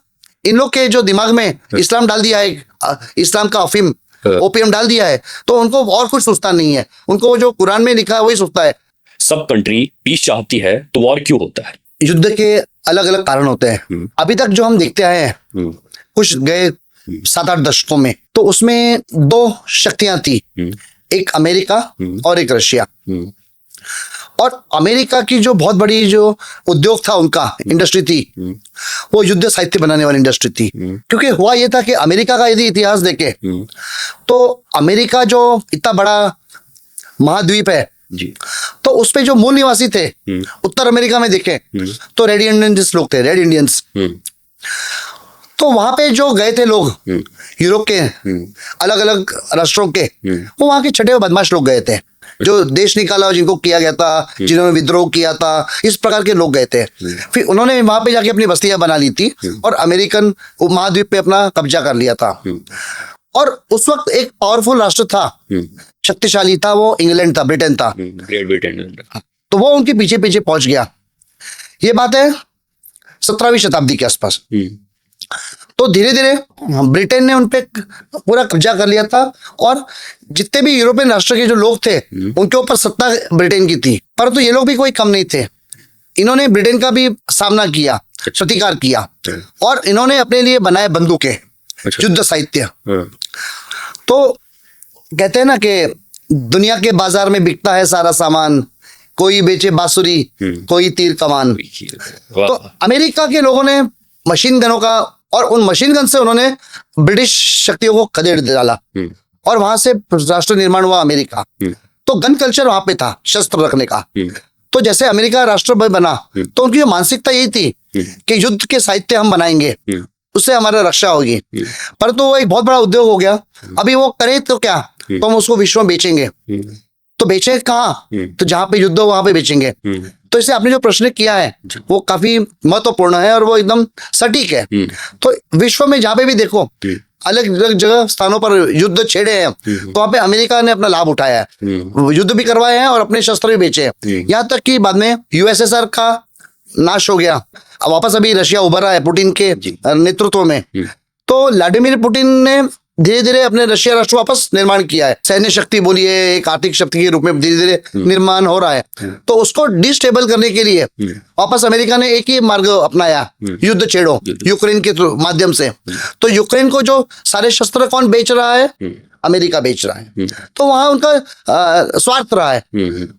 इन लोग के जो दिमाग में इस्लाम डाल दिया है, इस्लाम का अफीम, ओपीएम डाल दिया है, तो उनको और कुछ सोचता नहीं है, उनको जो कुरान में लिखा है वही सोचता है। सब कंट्री पीस चाहती है तो वॉर क्यों होता है? युद्ध के अलग अलग कारण होते हैं। अभी तक जो हम देखते आए हैं कुछ गए 7-8 दशकों में, तो उसमें 2 शक्तियां थी, एक अमेरिका और एक रशिया। और अमेरिका की जो बहुत बड़ी जो उद्योग था उनका, इंडस्ट्री थी, वो युद्ध साहित्य बनाने वाली इंडस्ट्री थी। क्योंकि हुआ ये था कि अमेरिका का यदि इतिहास देखे तो अमेरिका जो इतना बड़ा महाद्वीप है जी, तो उसपे जो मूल निवासी थे उत्तर अमेरिका में देखें तो रेड इंडियंस लोग थे, रेड इंडियंस। तो वहां पे जो गए थे लोग यूरोप के अलग अलग राष्ट्रों के, वो वहां के छठे बदमाश लोग गए थे, जो देश निकाला जिनको किया गया था, जिन्होंने विद्रोह किया था, इस प्रकार के लोग गए थे। फिर उन्होंने वहां पे जाके अपनी बस्तियां बना ली थी और अमेरिकन महाद्वीप पे अपना कब्जा कर लिया था। और उस वक्त एक पावरफुल राष्ट्र था, शक्तिशाली था, वो इंग्लैंड था, ब्रिटेन था, ग्रेट ब्रिटेन। तो वो उनके पीछे पीछे पहुंच गया। ये बात है 17वीं शताब्दी के आसपास। तो धीरे धीरे ब्रिटेन ने उनपे पूरा कब्जा कर लिया था, और जितने भी यूरोपियन राष्ट्र के जो लोग थे उनके ऊपर सत्ता ब्रिटेन की थी। परंतु ये लोग भी कोई कम नहीं थे, इन्होंने ब्रिटेन का भी सामना किया, प्रतिकार किया, और इन्होंने अपने लिए बनाए बंदूकें, युद्ध साहित्य। तो कहते हैं ना कि दुनिया के बाजार में बिकता है सारा सामान, कोई बेचे बांसुरी, कोई तीर कमान। तो अमेरिका के लोगों ने मशीन गनों का, और उन मशीन गन से उन्होंने ब्रिटिश शक्तियों को खदेड़ डाला, और वहां से राष्ट्र निर्माण हुआ अमेरिका। तो गन कल्चर वहां पे था, शस्त्र रखने का। तो जैसे अमेरिका राष्ट्र बना तो उनकी मानसिकता यही थी कि युद्ध के साहित्य हम बनाएंगे, उससे हमारा रक्षा होगी। परंतु वो एक बहुत बड़ा उद्योग हो गया। अभी वो करे तो क्या, तो हम उसको विश्व में बेचेंगे। तो बेचे कहाँ? तो जहां पे युद्ध हो वहां पे बेचेंगे। तो इससे आपने जो प्रश्न किया है वो काफी महत्वपूर्ण है और वो एकदम सटीक है। तो विश्व में जहां पे भी देखो अलग अलग जगह स्थानों पर युद्ध छेड़े हैं, तो वहां पे अमेरिका ने अपना लाभ उठाया है, युद्ध भी करवाए हैं और अपने शस्त्र भी बेचे हैं। यहाँ तक कि बाद में यूएसएसआर का नाश हो गया, अब वापस अभी रशिया उभर रहा है पुतिन के नेतृत्व में। तो व्लादिमीर पुतिन ने धीरे धीरे अपने रशिया राष्ट्र वापस निर्माण किया है। सैन्य शक्ति बोलिए, एक आर्थिक शक्ति के रूप में धीरे धीरे निर्माण हो रहा है। तो उसको डिस्टेबल करने के लिए वापस अमेरिका ने एक ही मार्ग अपनाया, युद्ध छेड़ो, यूक्रेन के माध्यम से। तो यूक्रेन को जो सारे शस्त्र कौन बेच रहा है? अमेरिका बेच रहा है। तो वहां उनका स्वार्थ रहा है,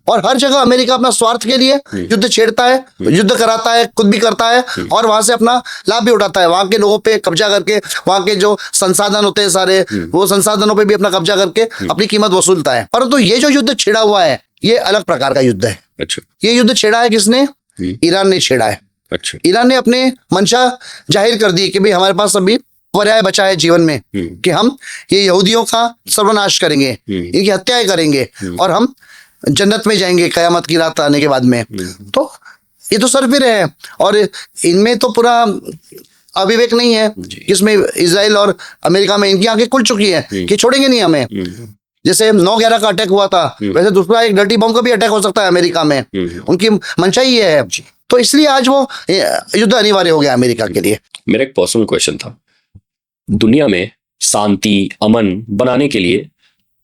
और हर जगह अमेरिका अपना स्वार्थ के लिए युद्ध छेड़ता है, युद्ध कराता है, खुद भी करता है, और वहां से अपना लाभ भी उठाता है। वहां के लोगों पे कब्जा करके, वहां के जो संसाधन होते हैं सारे, वो संसाधनों पे भी अपना कब्जा करके अपनी कीमत वसूलता है। परंतु ये जो युद्ध छिड़ा हुआ है, ये अलग प्रकार का युद्ध है। अच्छा, ये युद्ध छेड़ा है किसने? ईरान ने छेड़ा है। अच्छा, ईरान ने अपने मंशा जाहिर कर दी कि भाई हमारे पास अभी पर्याय बचा है जीवन में, कि हम ये यहूदियों का सर्वनाश करेंगे, इनकी हत्याएं करेंगे, और हम जन्नत में जाएंगे कयामत की रात आने के बाद में। तो ये तो सरफिर है, और इनमें तो पूरा अविवेक नहीं है, इसमें इजराइल और अमेरिका में इनकी आंखें खुल चुकी है कि छोड़ेंगे नहीं हमें। जैसे 9/11 का अटैक हुआ था, वैसे दूसरा एक डर्टी बम का भी अटैक हो सकता है अमेरिका में। उनकी मंशा ही है। तो इसलिए आज वो युद्ध अनिवार्य हो गया अमेरिका के लिए। मेरा एक पर्सनल क्वेश्चन था, दुनिया में शांति अमन बनाने के लिए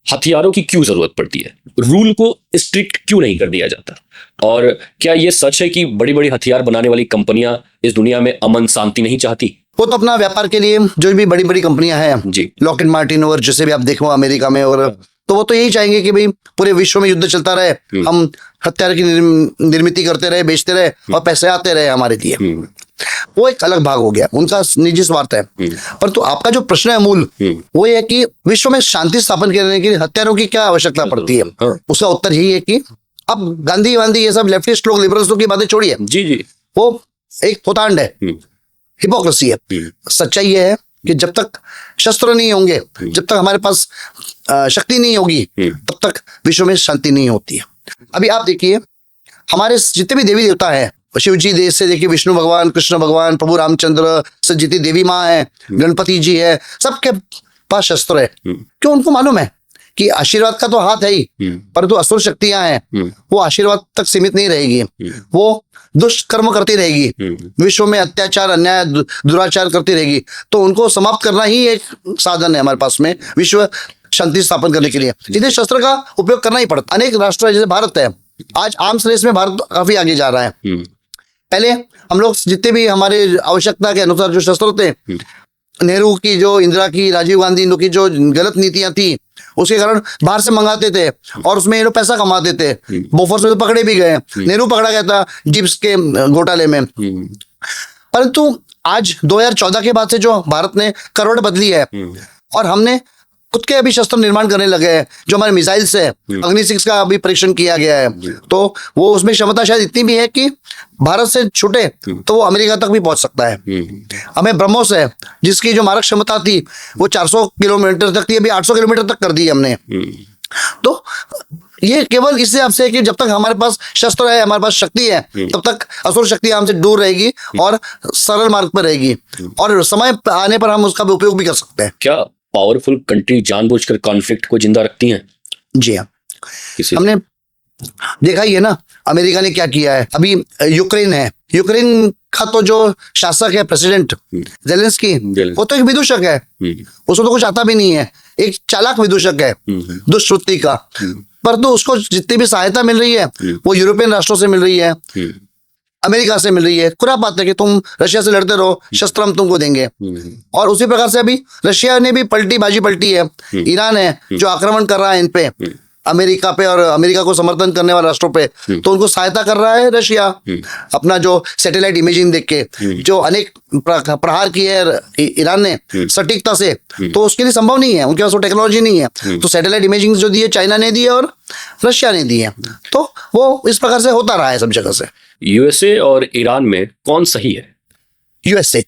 हथियारों की क्यों जरूरत पड़ती है? रूल को स्ट्रिक्ट क्यों नहीं कर दिया जाता? और क्या ये सच है कि बड़ी बड़ी हथियार बनाने वाली कंपनियां इस दुनिया में अमन शांति नहीं चाहती? वो तो अपना व्यापार के लिए जो भी बड़ी बड़ी कंपनियां हैं जी, लॉकहीड मार्टिन और जिसे भी आप देखो अमेरिका में, और तो वो तो यही चाहेंगे कि भाई पूरे विश्व में युद्ध चलता रहे, हम हथियार की निर्मित करते रहे, बेचते रहे, और पैसे आते रहे हमारे लिए। वो एक अलग भाग हो गया, उनका निजी स्वार्थ है। पर तो आपका जो प्रश्न है मूल, वो ये है कि विश्व में शांति स्थापन करने के लिए हथियारों की क्या आवश्यकता पड़ती है? उसका उत्तर यही है कि अब गांधी वांधी ये सब लेफ्टिस्ट लोग, लिबरल्स लोग की बातें छोड़िए। जी जी, वो एक थोतांड है, हिपोक्रेसी है। सच्चाई ये है कि जब तक शस्त्र नहीं होंगे, जब तक हमारे पास शक्ति नहीं होगी, तब तक विश्व में शांति नहीं होती है। अभी आप देखिए, हमारे जितने भी देवी देवता हैं, शिव जी देश से देखिए, विष्णु भगवान, कृष्ण भगवान, प्रभु रामचंद्र से जितनी देवी माँ है, गणपति जी है, सबके पास शस्त्र है। क्यों? उनको मालूम है कि आशीर्वाद का तो हाथ है ही, परंतु असुर शक्तियां हैं, वो आशीर्वाद तक सीमित नहीं रहेगी, वो दुष्कर्म करती रहेगी, विश्व में अत्याचार, अन्याय, दुराचार करती रहेगी। तो उनको समाप्त करना ही एक साधन है हमारे पास में विश्व शांति स्थापन करने के लिए। इसलिए शस्त्र का उपयोग करना ही पड़ता। अनेक राष्ट्र जैसे भारत है, आज आर्म्स रेस में भारत काफी आगे जा रहा है। पहले हम लोग जितने भी हमारे आवश्यकता के अनुसार जो शस्त्र थे, नेहरू की, जो इंदिरा की, राजीव गांधी, इन लोग की जो गलत नीतियां थी, उसके कारण बाहर से मंगाते थे, और उसमें ये लोग पैसा कमाते थे। बोफोर्स में तो पकड़े भी गए, नेहरू पकड़ा गया था जिप्स के घोटाले में। परंतु आज 2014 के बाद से जो भारत ने करवट बदली है, और हमने खुद के अभी शस्त्र निर्माण करने लगे हैं। जो हमारे मिसाइल्स है, अग्नि 6 का अभी परीक्षण किया गया है, तो वो उसमें क्षमता शायद इतनी भी है कि भारत से छूटे तो वो अमेरिका तक भी पहुंच सकता है। हमें ब्रह्मोस है, जिसकी जो मारक क्षमता थी वो 400 किलोमीटर तक थी, अभी 800 किलोमीटर तक कर दी हमने। तो ये केवल इस हिसाब से कि जब तक हमारे पास शस्त्र है, हमारे पास शक्ति है, तब तक असुर शक्ति हमसे दूर रहेगी और सरल मार्ग पर रहेगी, और समय आने पर हम उसका भी उपयोग भी कर सकते हैं। क्या पावरफुल कंट्री जानबूझकर कॉन्फ्लिक्ट को जिंदा रखती हैं? जी हाँ, हमने देखा ही है ना, अमेरिका ने क्या किया है। अभी यूक्रेन है, यूक्रेन का तो जो शासक है, प्रेसिडेंट जेलेंस्की, वो तो एक विदूषक है, उसको तो कुछ आता भी नहीं है, एक चालाक विदूषक है, दुष्ट का। पर तो उसको जितनी भी सहायता मिल रही है वो यूरोपियन राष्ट्रों से मिल रही है, अमेरिका से मिल रही है। खुला बात है कि तुम रशिया से लड़ते रहो, शस्त्र हम तुमको देंगे। और उसी प्रकार से अभी रशिया ने भी बाजी पलटी है। ईरान है जो आक्रमण कर रहा है इन पे, अमेरिका पे और अमेरिका को समर्थन करने वाले राष्ट्रों पे, तो उनको सहायता कर रहा है रशिया। अपना जो सैटेलाइट इमेजिंग देख के जो अनेक प्रहार किए है ईरान ने सटीकता से, तो उसके लिए संभव नहीं है, उनके पास वो टेक्नोलॉजी नहीं है। तो सैटेलाइट इमेजिंग जो दी है चाइना ने दी है और रशिया ने दी है। तो वो इस प्रकार से होता रहा है सब जगह से। यूएसए और ईरान में कौन सही है? यूएसए।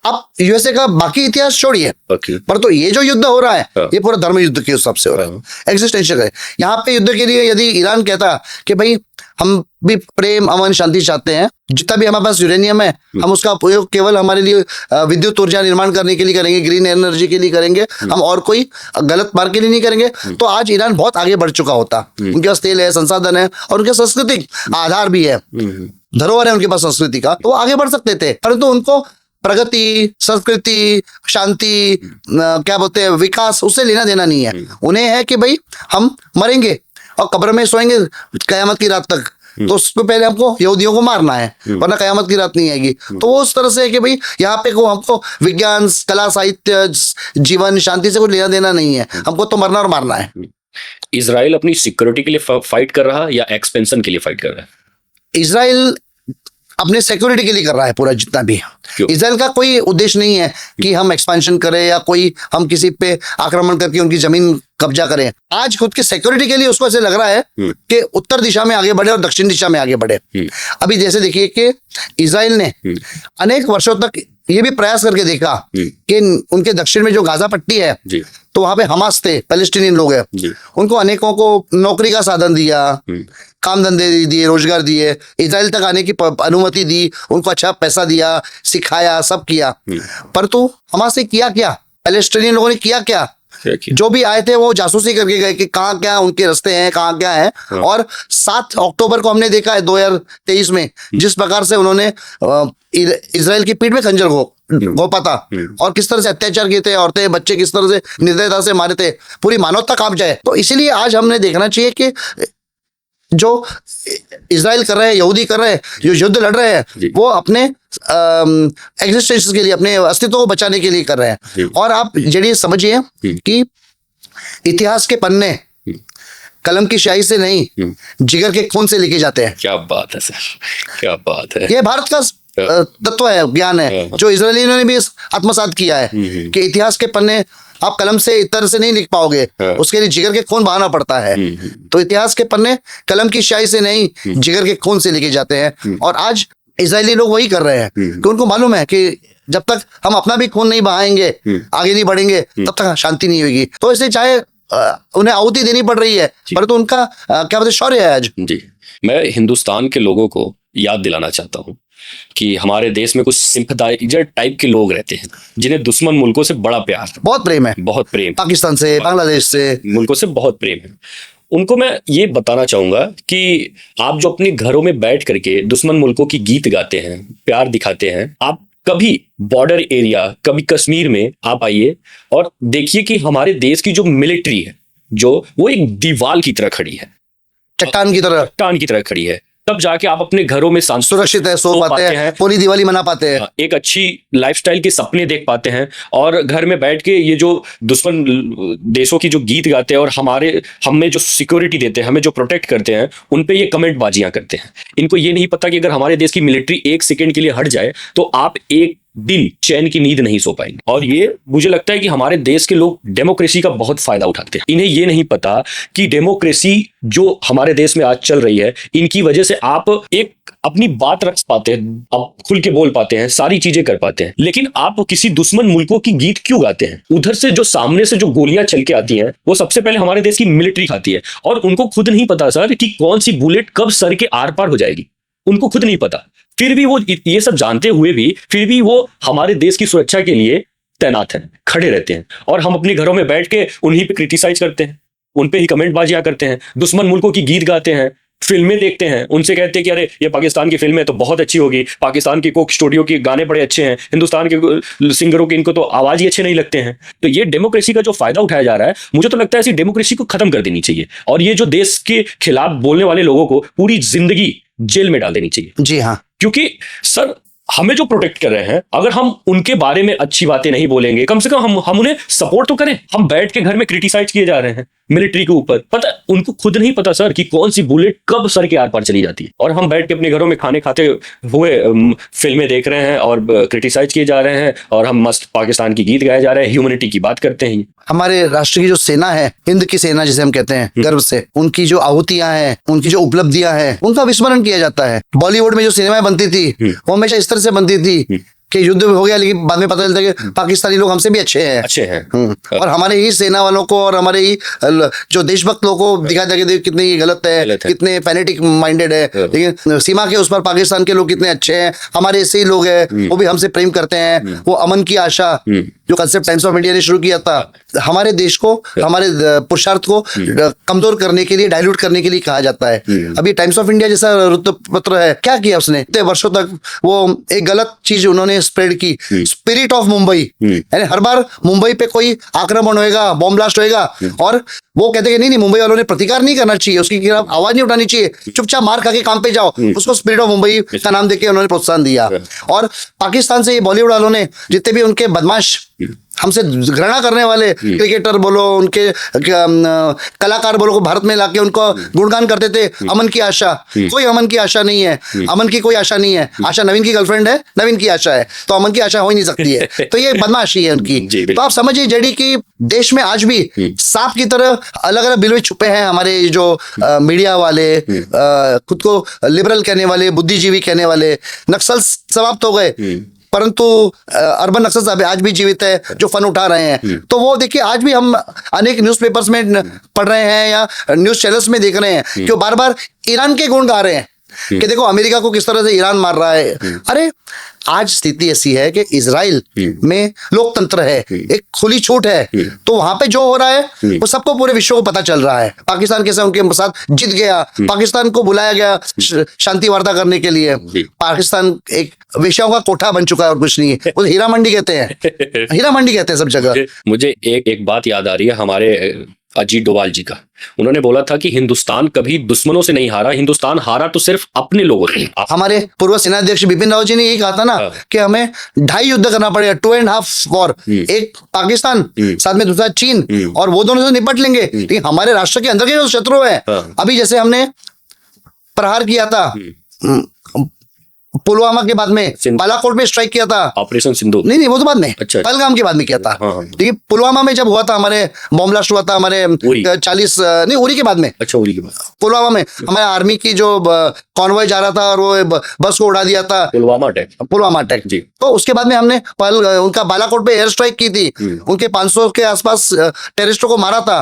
अब यूएसए का बाकी इतिहास छोड़िए, पर तो ये जो युद्ध हो रहा है ये पूरा धर्म युद्ध के हिसाब से हो रहा है, एग्जिस्टेंशियल है। यहाँ पे युद्ध के लिए यदि ईरान कहता कि भाई हम भी प्रेम, अमन, शांति चाहते हैं, जितना भी हमारे पास यूरेनियम है हम उसका उपयोग केवल हमारे लिए विद्युत ऊर्जा निर्माण करने के लिए करेंगे, ग्रीन एनर्जी के लिए करेंगे, हम और कोई गलत मार्ग के लिए नहीं करेंगे, तो आज ईरान बहुत आगे बढ़ चुका होता। उनके पास तेल है, संसाधन है, और उनके सांस्कृतिक आधार भी है, धरोहर है उनके पास संस्कृति का, तो वो आगे बढ़ सकते थे। परंतु उनको प्रगति, संस्कृति, शांति, क्या बोलते हैं, विकास, उससे लेना देना नहीं है। उन्हें है कि भाई हम मरेंगे और कब्र में सोएंगे कयामत की रात तक, तो उससे पहले हमको यहूदियों को मारना है, वरना कयामत की रात नहीं आएगी। तो वो उस तरह से है कि भाई यहाँ पे को हमको विज्ञान, कला, साहित्य, जीवन, शांति से कुछ लेना देना नहीं है, हमको तो मरना और मारना है। इजराइल अपनी सिक्योरिटी के लिए फाइट कर रहा है या एक्सपेंशन के लिए फाइट कर रहा है? इजराइल अपने सिक्योरिटी के लिए कर रहा है पूरा जितना भी। क्यों? इजराइल का कोई उद्देश्य नहीं है कि हम एक्सपेंशन करें या कोई हम किसी पे आक्रमण करके उनकी जमीन कब्जा करें। आज खुद की सिक्योरिटी के लिए उसको ऐसे लग रहा है कि उत्तर दिशा में आगे बढ़े और दक्षिण दिशा में आगे बढ़े। अभी जैसे देखिए कि इजराइल ने अनेक वर्षों तक ये भी प्रयास करके देखा कि उनके दक्षिण में जो गाजा पट्टी है, तो वहां पे हमास थे, पैलेस्टीनियन लोग हैं, उनको अनेकों को नौकरी का साधन दिया, काम धंधे दिए, रोजगार दिए, इजराइल तक आने की अनुमति दी, उनको अच्छा पैसा दिया, सिखाया, सब किया। परंतु हमास ने किया क्या, पैलेस्टीनियन लोगों ने किया क्या? जो भी आए थे वो जासूसी करके गए कि कहाँ क्या उनके रास्ते हैं, कहाँ क्या है। और 7 अक्टूबर को हमने देखा है 2023 में जिस प्रकार से उन्होंने इजराइल की पीठ में खंजर घोंपा था और किस तरह से अत्याचार किए थे, औरतें बच्चे किस तरह से निर्दयता से मारे थे, पूरी मानवता कांप जाए। तो इसीलिए आज हमने देखना चाहिए कि जो इजराइल कर रहे हैं, यहूदी कर रहे हैं, जो युद्ध लड़ रहे हैं, वो अपने एग्जिस्टेंस के लिए, अपने अस्तित्व को बचाने के लिए कर रहे हैं। और आप जरिए समझिए कि इतिहास के पन्ने कलम की स्याही से नहीं, जिगर के खून से लिखे जाते हैं। क्या बात है सर, क्या बात है। ये भारत का तत्व है, ज्ञान है, जो इजरायलियों ने भी आत्मसात किया है कि इतिहास के पन्ने आप कलम से इस तरह से नहीं लिख पाओगे, उसके लिए जिगर के खून बहाना पड़ता है। तो इतिहास के पन्ने कलम की स्याही से नहीं, जिगर के खून से लिखे जाते हैं। और आज इजरायली लोग वही कर रहे हैं कि उनको मालूम है कि जब तक हम अपना भी खून नहीं बहाएंगे, आगे नहीं बढ़ेंगे, तब तक शांति नहीं होगी। तो इसलिए चाहे उन्हें आहुति देनी पड़ रही है, परंतु उनका क्या बोलते शौर्य है आज। जी, मैं हिंदुस्तान के लोगों को याद दिलाना चाहता हूँ कि हमारे देश में कुछ सिंपथाइजर टाइप के लोग रहते हैं जिन्हें दुश्मन मुल्कों से बड़ा प्यार, बहुत प्रेम है, बहुत प्रेम, पाकिस्तान से, बांग्लादेश से, मुल्कों से बहुत प्रेम है। उनको मैं ये बताना चाहूंगा कि आप जो अपने घरों में बैठ करके दुश्मन मुल्कों की गीत गाते हैं, प्यार दिखाते हैं, आप कभी बॉर्डर एरिया, कभी कश्मीर में आप आइए और देखिए कि हमारे देश की जो मिलिट्री है, जो वो एक दीवार की तरह खड़ी है, चट्टान की तरह खड़ी है। तब जाके आप अपने घरों में सुरक्षित है, सो पाते हैं, पूरी दिवाली मना पाते हैं, एक अच्छी लाइफस्टाइल के सपने देख पाते हैं। और घर में बैठ के ये जो दुश्मन देशों की जो गीत गाते हैं और हमें जो सिक्योरिटी देते हैं, हमें जो प्रोटेक्ट करते हैं, उन पे ये कमेंट बाजियां करते हैं। इनको ये नहीं पता कि अगर हमारे देश की मिलिट्री 1 सेकंड के लिए हट जाए तो आप एक दिन चैन की नींद नहीं सो पाएंगे। और ये मुझे लगता है कि हमारे देश के लोग डेमोक्रेसी का बहुत फायदा उठाते हैं। इन्हें ये नहीं पता कि डेमोक्रेसी जो हमारे देश में आज चल रही है, इनकी वजह से आप एक अपनी बात रख पाते हैं, आप खुल के बोल पाते हैं, सारी चीजें कर पाते हैं। लेकिन आप किसी दुश्मन मुल्कों की गीत क्यों गाते हैं? उधर से जो सामने से जो गोलियां चल के आती हैं, वो सबसे पहले हमारे देश की मिलिट्री खाती है और उनको खुद नहीं पता सर कि कौन सी बुलेट कब सर के आर पार हो जाएगी, उनको खुद नहीं पता। फिर भी वो ये सब जानते हुए भी फिर भी वो हमारे देश की सुरक्षा के लिए तैनात हैं, खड़े रहते हैं। और हम अपने घरों में बैठ के उन्हीं पे क्रिटिसाइज करते हैं, उन पे ही कमेंट बाजियां करते हैं, दुश्मन मुल्कों की गीत गाते हैं, फिल्में देखते हैं, उनसे कहते हैं कि अरे ये पाकिस्तान की फिल्म है तो बहुत अच्छी होगी, पाकिस्तान की कोक स्टूडियो के गाने बड़े अच्छे हैं, हिंदुस्तान के सिंगरों के इनको तो आवाज ही अच्छे नहीं लगते हैं। तो ये डेमोक्रेसी का जो फायदा उठाया जा रहा है, मुझे तो लगता है ऐसी डेमोक्रेसी को खत्म कर देनी चाहिए और ये जो देश के खिलाफ बोलने वाले लोगों को पूरी जिंदगी जेल में डाल देनी चाहिए। जी हाँ, क्योंकि सर हमें जो प्रोटेक्ट कर रहे हैं, अगर हम उनके बारे में अच्छी बातें नहीं बोलेंगे, कम से कम हम उन्हें सपोर्ट तो करें। हम बैठ के घर में क्रिटिसाइज किए जा रहे हैं मिलिट्री के ऊपर, पता उनको खुद नहीं पता सर कि कौन सी बुलेट कब सर के आर पार चली जाती है। और हम बैठ के अपने घरों में खाने खाते हुए फिल्में देख रहे हैं और क्रिटिसाइज किए जा रहे हैं और हम मस्त पाकिस्तान की गीत गाए जा रहे हैं, ह्यूमैनिटी की बात करते हैं। हमारे राष्ट्र की जो सेना है, हिंद की सेना जिसे हम कहते हैं गर्व से, उनकी जो आहुतियां हैं, उनकी जो उपलब्धियां हैं, उनका विस्मरण किया जाता है। बॉलीवुड में जो सिनेमाएं बनती थी वो हमेशा इस तरह से बनती थी कि युद्ध हो गया, लेकिन बाद में पता चलता है कि पाकिस्तानी लोग हमसे भी अच्छे हैं। और हमारे ही सेना वालों को और हमारे ही जो देशभक्त लोगों को दिखा जाए कितने ये गलत है, कितने फैनेटिक माइंडेड है, लेकिन सीमा के उस पर पाकिस्तान के लोग कितने अच्छे हैं, हमारे ऐसे ही लोग हैं, वो भी हमसे प्रेम करते हैं। वो अमन की आशा जो कंसेप्ट टाइम्स ऑफ इंडिया ने शुरू किया था, हमारे देश को, हमारे पुरुषार्थ को कमजोर करने के लिए, डाइल्यूट करने के लिए कहा जाता है। अभी टाइम्स ऑफ इंडिया जैसा वृत्तपत्र है, क्या किया उसने? इतने वर्षों तक वो एक गलत चीज उन्होंने हमने स्प्रेड की, स्पिरिट ऑफ मुंबई, यानी हर बार मुंबई पे कोई आक्रमण होएगा, बॉम्ब ब्लास्ट होएगा, और वो कहते हैं कि नहीं मुंबई वालों ने प्रतिकार नहीं करना चाहिए, उसके खिलाफ आवाज नहीं उठानी चाहिए, चुपचाप मार खा के काम पे जाओ, उसको स्पिरिट ऑफ मुंबई का नाम देके उन्होंने प्रोत्साहन दिया। और पाकिस्तान से ये बॉलीवुड वालों ने जितने भी उनके बदमाश हमसे घृणा करने वाले क्रिकेटर बोलो, उनके कलाकार बोलो को भारत में लाके उनको गुणगान करते थे, अमन की आशा, कोई अमन की आशा नहीं है, अमन की कोई आशा नहीं है, आशा नवीन की गर्लफ्रेंड है, नवीन की आशा है, तो अमन की आशा हो ही नहीं सकती है। तो ये बदमाशी है उनकी। तो आप समझिए जेडी की देश में आज भी सांप की तरह अलग अलग बिलवे छुपे हैं हमारे जो मीडिया वाले, खुद को लिबरल कहने वाले, बुद्धिजीवी कहने वाले। नक्सल समाप्त हो गए, परंतु अर्बन नक्सल आज भी जीवित है जो फन उठा रहे हैं। तो वो देखिए आज भी हम अनेक न्यूज़पेपर्स में पढ़ रहे हैं या न्यूज़ चैनल्स में देख रहे हैं कि वो बार बार ईरान के गुण गा रहे हैं कि देखो अमेरिका को किस तरह से ईरान मार रहा है। अरे आज स्थिति ऐसी है कि इजराइल में लोकतंत्र है, एक खुली छूट है, तो वहां पे जो हो रहा है वो सबको पूरे विश्व को पता चल रहा है। पाकिस्तान कैसे उनके साथ जीत गया, पाकिस्तान को बुलाया गया शांति वार्ता करने के लिए। पाकिस्तान एक विषयों का कोठा बन चुका है और कुछ नहीं है, वो हीरा मंडी कहते हैं, हीरा मंडी कहते हैं सब जगह। मुझे एक बात याद आ रही है हमारे अजीत डोभाल जी का। उन्होंने बोला था कि हिंदुस्तान कभी दुश्मनों से नहीं हारा, हिंदुस्तान हारा तो सिर्फ अपने लोगों से। हमारे पूर्व सेनाध्यक्ष बिपिन रावत जी ने यही कहा था ना कि हमें 2.5 युद्ध करना पड़ेगा, 2.5 वॉर, एक पाकिस्तान साथ में दूसरा चीन, और वो दोनों से निपट लेंगे। लेकिन हमारे राष्ट्र के अंदर के जो शत्रु है, अभी जैसे हमने प्रहार किया था पुलवामा के बाद में, बालाकोट में स्ट्राइक किया था, ऑपरेशन सिंधु, नहीं वो तो बाद में, अच्छा, पहलगाम के बाद में किया था। देखिए पुलवामा में जब हुआ था, हमारे बॉम्ब ब्लास्ट हुआ था हमारे 40 नहीं उरी के बाद में, अच्छा उरी के बाद, पुलवामा में हमारे आर्मी की जो कॉन्वॉय जा रहा था और वो बस को उड़ा दिया था, पुलवामा अटैक जी। तो उसके बाद में हमने उनका बालाकोट पे एयर स्ट्राइक की थी, उनके 500 के आसपास टेररिस्टों को मारा था।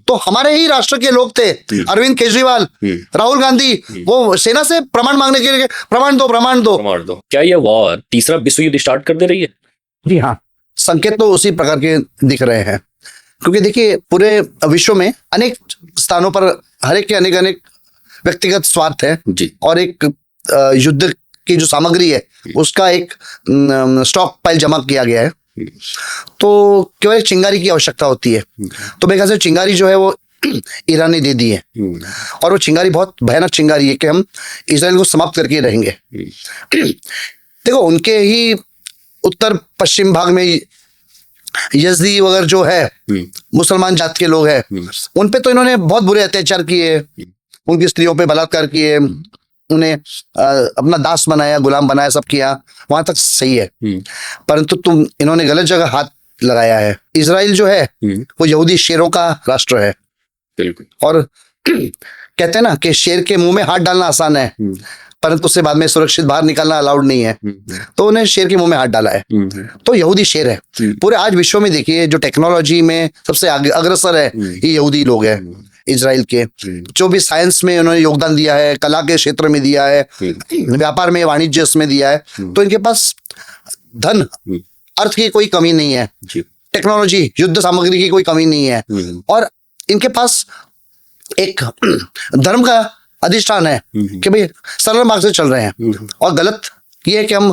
तो हमारे ही राष्ट्र के लोग थे, अरविंद केजरीवाल, राहुल गांधी, वो सेना से प्रमाण मांगने के लिए प्रमाण दो। क्या ये वॉर तीसरा विश्व युद्ध स्टार्ट कर दे रही है? जी हाँ, संकेत तो उसी प्रकार के दिख रहे हैं, क्योंकि देखिए पूरे विश्व में अनेक स्थानों पर हर एक के अनेक व्यक्तिगत स्वार्थ है जी, और एक युद्ध की जो सामग्री है उसका एक स्टॉक पाइल जमा किया गया है, तो केवल एक चिंगारी की आवश्यकता होती है। तो मेरे ख्याल से चिंगारी जो है वो ईरान ने दे दी है, और वो चिंगारी बहुत भयानक चिंगारी है कि हम इजराइल को समाप्त करके रहेंगे। देखो उनके ही उत्तर पश्चिम भाग में यजदी वगैरह जो है मुसलमान जात के लोग हैं, उन पे तो इन्होंने बहुत बुरे अत्याचार किए, उनकी स्त्रियों पे बलात्कार किए, उन्हें अपना दास बनाया, गुलाम बनाया, सब किया, वहां तक सही है। परंतु इन्होंने गलत जगह हाथ लगाया है। इजराइल जो है वो यहूदी शेरों का राष्ट्र है, और कहते हैं ना कि शेर के मुंह में हाथ डालना आसान है, परंतु उससे बाद में सुरक्षित बाहर निकालना अलाउड नहीं है, तो उन्हें शेर के मुंह में हाथ डाला है। तो यहूदी शेर है। पूरे आज विश्व में देखिए जो टेक्नोलॉजी में सबसे अग्रसर है ये यहूदी लोग हैं, इजराइल के। जो भी साइंस में उन्होंने योगदान दिया है, कला के क्षेत्र में दिया है, व्यापार में, वाणिज्य में दिया है, तो इनके पास धन अर्थ की कोई कमी नहीं है, टेक्नोलॉजी युद्ध सामग्री की कोई कमी नहीं है, और इनके पास एक धर्म का अधिष्ठान है कि भाई सरल मार्ग से चल रहे हैं, और गलत ये है कि हम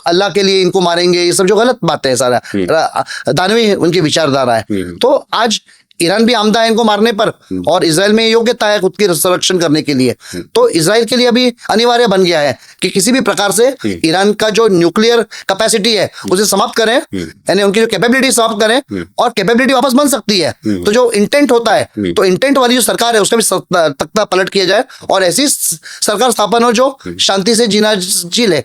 अल्लाह के लिए इनको मारेंगे, ये सब जो गलत बातें है, सारा दानवी उनकी विचारधारा है। तो आज ईरान भी आमदा है इनको मारने पर, और इजराइल में योग्यता है खुद की संरक्षण करने के लिए। तो इजराइल के लिए अभी अनिवार्य बन गया है कि किसी भी प्रकार से ईरान का जो न्यूक्लियर कैपेसिटी है उसे समाप्त करें, यानी उनकी जो कैपेबिलिटी समाप्त करें, और कैपेबिलिटी वापस बन सकती है। तो जो इंटेंट होता है, तो इंटेंट वाली जो सरकार है उसका भी तख्ता पलट किया जाए, और ऐसी सरकार स्थापन हो जो शांति से जी ले।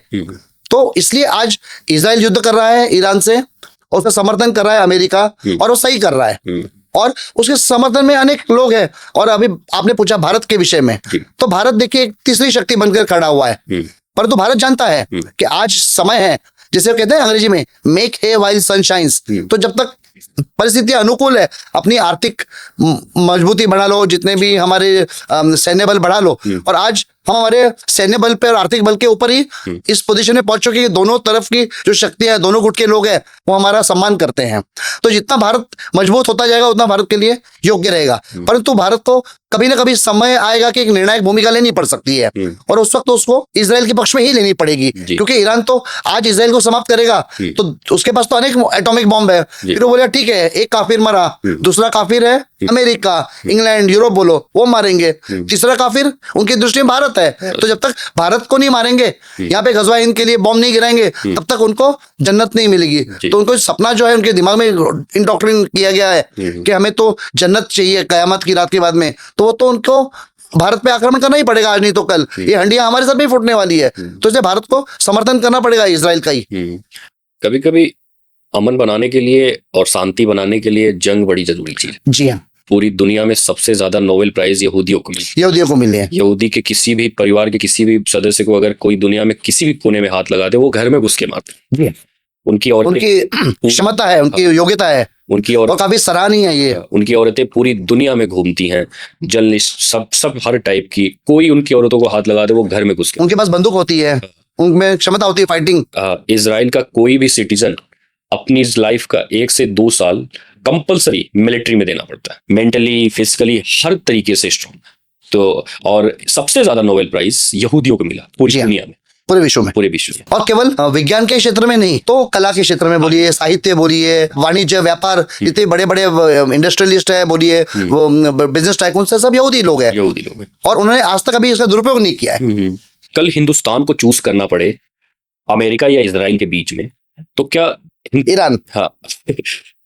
तो इसलिए आज इजराइल युद्ध कर रहा है ईरान से, और उसका समर्थन कर रहा है अमेरिका, और वो सही कर रहा है, और उसके समर्थन में अनेक लोग हैं। और अभी आपने पूछा भारत के विषय में, तो भारत देखिए एक तीसरी शक्ति बनकर खड़ा हुआ है, परंतु भारत जानता है कि आज समय है, जिसे कहते हैं अंग्रेजी में मेक हे व्हाइल सन शाइन्स। तो जब तक परिस्थितियां अनुकूल है, अपनी आर्थिक मजबूती बढ़ा लो, जितने भी हमारे सैन्य बल बढ़ा लो, और आज हम हमारे सैन्य बल पे और आर्थिक बल के ऊपर ही इस पोजीशन में पहुंच चुके हैं कि दोनों तरफ की जो शक्तियां, दोनों गुट के लोग हैं, वो हमारा सम्मान करते हैं। तो जितना भारत मजबूत होता जाएगा उतना भारत के लिए योग्य रहेगा। परंतु भारत को कभी ना कभी समय आएगा कि एक निर्णायक भूमिका लेनी पड़ सकती है, और उस वक्त तो उसको इजराइल के पक्ष में ही लेनी पड़ेगी, क्योंकि ईरान तो आज इजराइल को समाप्त करेगा तो उसके पास तो अनेक एटॉमिक बॉम्ब है। फिर वो बोले ठीक है, एक काफिर मरा, दूसरा काफिर है अमेरिका, इंग्लैंड, यूरोप बोलो, वो मारेंगे, तीसरा काफिर उनकी दृष्टि में भारत है। तो जब तक भारत को नहीं मारेंगे, यहाँ पे गजवा हिंद के लिए बॉम्ब नहीं गिराएंगे, तब तक उनको जन्नत नहीं मिलेगी। तो उनको सपना जो है उनके दिमाग में इंडोक्ट्रिन किया गया है कि हमें तो जन्नत चाहिए कयामत की रात के बाद में, तो वो तो उनको भारत पे आक्रमण करना ही पड़ेगा, आज नहीं तो कल ये हंडियां हमारे सर पे ही फूटने वाली है। तो इसलिए भारत को समर्थन करना पड़ेगा इजराइल का ही। कभी कभी अमन बनाने के लिए और शांति बनाने के लिए जंग बड़ी जरूरी चीज। जी हाँ, पूरी दुनिया में सबसे ज्यादा नोबेल प्राइज यहूदियों को मिले हैं। यहूदी के किसी भी परिवार के किसी भी सदस्य को अगर कोई दुनिया में किसी भी कोने में हाथ लगा दे, वो घर में घुस के मारते हैं। उनकी क्षमता है, उनकी योग्यता है, उनकी और काफी सराहनीय है ये। उनकी औरतें पूरी दुनिया में घूमती हैं, जर्नलिस्ट सब हर टाइप की, कोई उनकी औरतों को हाथ लगा दे वो घर में घुस के। उनके पास बंदूक होती है, उनमें क्षमता होती है फाइटिंग। इजराइल का कोई भी सिटीजन अपनी लाइफ का 1 से 2 साल कंपलसरी मिलिट्री में देना पड़ता है, मेंटली फिजिकली हर तरीके से स्ट्रॉन्ग। तो और सबसे ज्यादा नोबेल प्राइज यहूदियों को मिला पूरी दुनिया में, पूरे विश्व में, और केवल विज्ञान के क्षेत्र में नहीं, तो कला के क्षेत्र में बोलिए, साहित्य बोलिए, वाणिज्य व्यापार, जितने बड़े बड़े इंडस्ट्रियलिस्ट है बोलिए, वो बिजनेस टाइकून से सब यहूदी लोग हैं, और उन्होंने आज तक अभी इसका दुरुपयोग नहीं किया है। कल हिंदुस्तान को चूज करना पड़े अमेरिका या इजराइल के बीच में, तो क्या ईरान, हाँ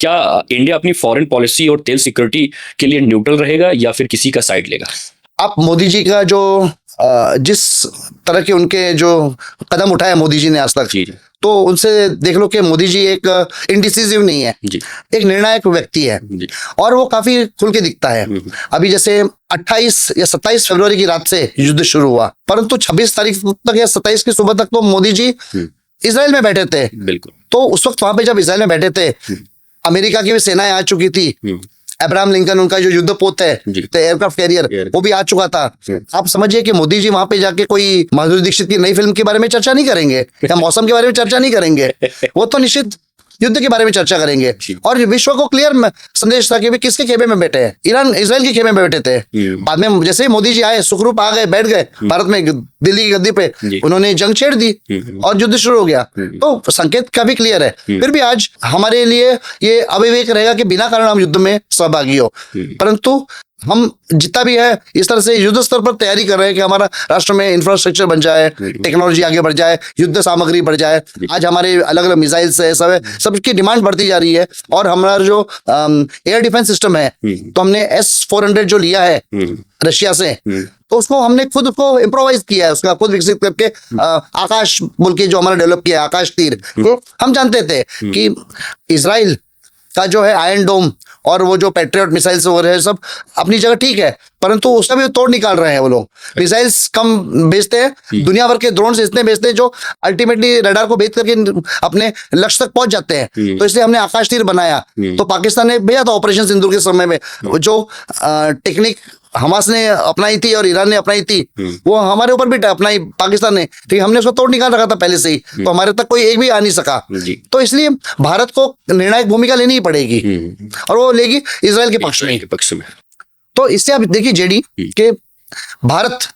क्या इंडिया अपनी फॉरेन पॉलिसी और तेल सिक्योरिटी के लिए न्यूट्रल रहेगा या फिर किसी का साइड लेगा? आप मोदी जी का जो जिस तरह के उनके जो कदम उठाया मोदी जी ने आज तक, तो उनसे देख लो कि मोदी जी एक इंडिसिसिव नहीं है, एक निर्णायक व्यक्ति है, और वो काफी खुल के दिखता है। अभी जैसे 28 या 27 फरवरी की रात से युद्ध शुरू हुआ, परंतु 26 तारीख तक या 27 की सुबह तक तो मोदी जी इजराइल में बैठे थे। बिल्कुल। तो उस वक्त वहां पे जब इजराइल में बैठे थे, अमेरिका की भी सेनाएं आ चुकी थी, अब्राहम लिंकन उनका जो युद्धपोत है, तो एयरक्राफ्ट कैरियर, वो भी आ चुका था। आप समझिए कि मोदी जी वहां पे जाके कोई माधुरी दीक्षित की नई फिल्म के बारे में चर्चा नहीं करेंगे या मौसम के बारे में चर्चा नहीं करेंगे, वो तो निश्चित युद्ध के बारे में चर्चा करेंगे। और विश्व को क्लियर संदेश था कि वे किसके खेमे में बैठे हैं, ईरान इजराइल के खेमे में बैठे थे। बाद में जैसे ही मोदी जी आए, सुखरूप आ गए, बैठ गए भारत में दिल्ली की गद्दी पे, उन्होंने जंग छेड़ दी और युद्ध शुरू हो गया। तो संकेत काफी क्लियर है। फिर भी आज हमारे लिए ये अविवेक रहेगा कि बिना कारण हम युद्ध में सहभागी हो, परंतु हम जितना भी है इस तरह से युद्ध स्तर पर तैयारी कर रहे हैं कि हमारा राष्ट्र में इंफ्रास्ट्रक्चर बन जाए, टेक्नोलॉजी आगे बढ़ जाए, युद्ध सामग्री बढ़ जाए। आज हमारे अलग अलग मिसाइल्स है, सब है, सबकी डिमांड बढ़ती जा रही है। और हमारा जो एयर डिफेंस सिस्टम है, तो हमने S-400 जो लिया है रशिया से, तो उसको हमने खुद उसको इम्प्रोवाइज किया है, उसका खुद विकसित करके आकाश बोल के जो हमारा डेवलप किया है, आकाश तीर। तो हम जानते थे कि इजराइल का जो है आयरन डोम और वो जो पैट्रियट मिसाइल्स वगैरह है सब अपनी जगह ठीक है, परंतु उसका भी तोड़ निकाल रहे हैं वो लोग। मिसाइल्स कम भेजते हैं, दुनिया भर के ड्रोन इतने भेजते हैं जो अल्टीमेटली रडार को भेज करके अपने लक्ष्य तक पहुंच जाते हैं। तो इसलिए हमने आकाश तीर बनाया। तो पाकिस्तान ने भेजा था ऑपरेशन सिंदूर के समय में, जो टेक्निक हमास ने अपनाई थी और ईरान ने अपनाई थी, वो हमारे ऊपर भी अपनाई पाकिस्तान ने, ठीक, हमने उसको तोड़ निकाल रखा था पहले से ही, तो हमारे तक कोई एक भी आ नहीं सका। तो इसलिए भारत को निर्णायक भूमिका लेनी ही पड़ेगी, और वो लेगी इजराइल के पक्ष में। तो इससे आप देखिए जेडी कि भारत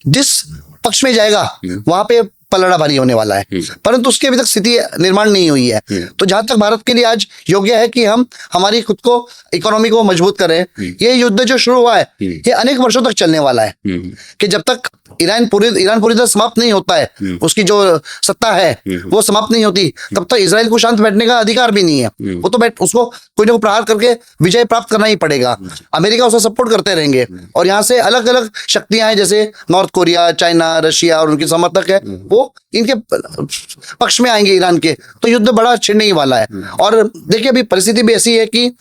जिस पक्ष में जाएगा वहां पे पलड़ा भारी होने वाला है, परंतु उसकी अभी तक स्थिति निर्माण नहीं हुई है। तो जहां तक भारत के लिए आज योग्य है कि हम हमारी खुद को इकोनॉमी को मजबूत करें। ये युद्ध जो शुरू हुआ है ये अनेक वर्षों तक चलने वाला है, कि जब तक ईरान पूरी तरह समाप्त नहीं होता है, उसकी जो सत्ता है वो समाप्त नहीं होती, तब तक इजराइल को शांत बैठने का अधिकार भी नहीं है। वो तो उसको कोई ना कोई प्रहार करके विजय प्राप्त करना ही पड़ेगा। अमेरिका उसे सपोर्ट करते रहेंगे, और यहाँ से अलग अलग शक्तियां हैं जैसे नॉर्थ कोरिया, चाइना, रशिया और उनके समर्थक है, वो इनके पक्ष में आएंगे ईरान के। तो युद्ध बड़ा छिड़ने ही वाला है। और देखिए अभी परिस्थिति भी ऐसी है कि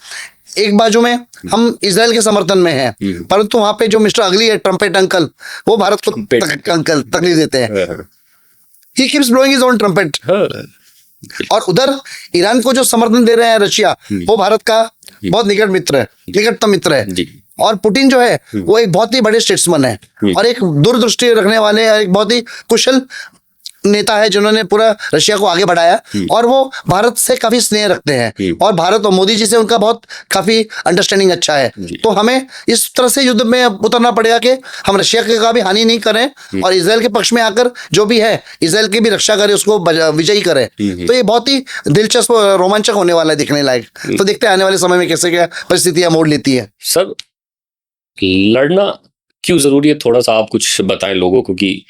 एक बाजू में हम इजराइल के समर्थन में हैं, परंतु वहां पे जो मिस्टर अगली है, ट्रम्पेट अंकल, वो भारत को अंकल तकलीफ देते हैं। He keeps blowing his own trumpet. और उधर ईरान को जो समर्थन दे रहे हैं रशिया, वो भारत का बहुत निकट मित्र है, निकटतम मित्र है। जी। और पुतिन जो है वो एक बहुत ही बड़े स्टेट्समैन है और एक दूरदृष्टि रखने वाले, एक बहुत ही कुशल नेता है जिन्होंने पूरा रशिया को आगे बढ़ाया और वो भारत से काफी स्नेह रखते हैं और भारत और मोदी जी से उनका बहुत काफी अंडरस्टैंडिंग अच्छा है। तो हमें इस तरह से युद्ध में उतरना पड़ेगा कि हम रशिया का भी हानि नहीं करें और इजराइल के पक्ष में आकर जो भी है इजराइल की भी रक्षा करें, उसको विजयी करें। तो ये बहुत ही दिलचस्प और रोमांचक होने वाला है, दिखने लायक। तो देखते हैं आने वाले समय में कैसे क्या परिस्थितियां मोड़ लेती है। सर, लड़ना क्यों जरूरी है, थोड़ा सा आप कुछ बताएं लोगों को कि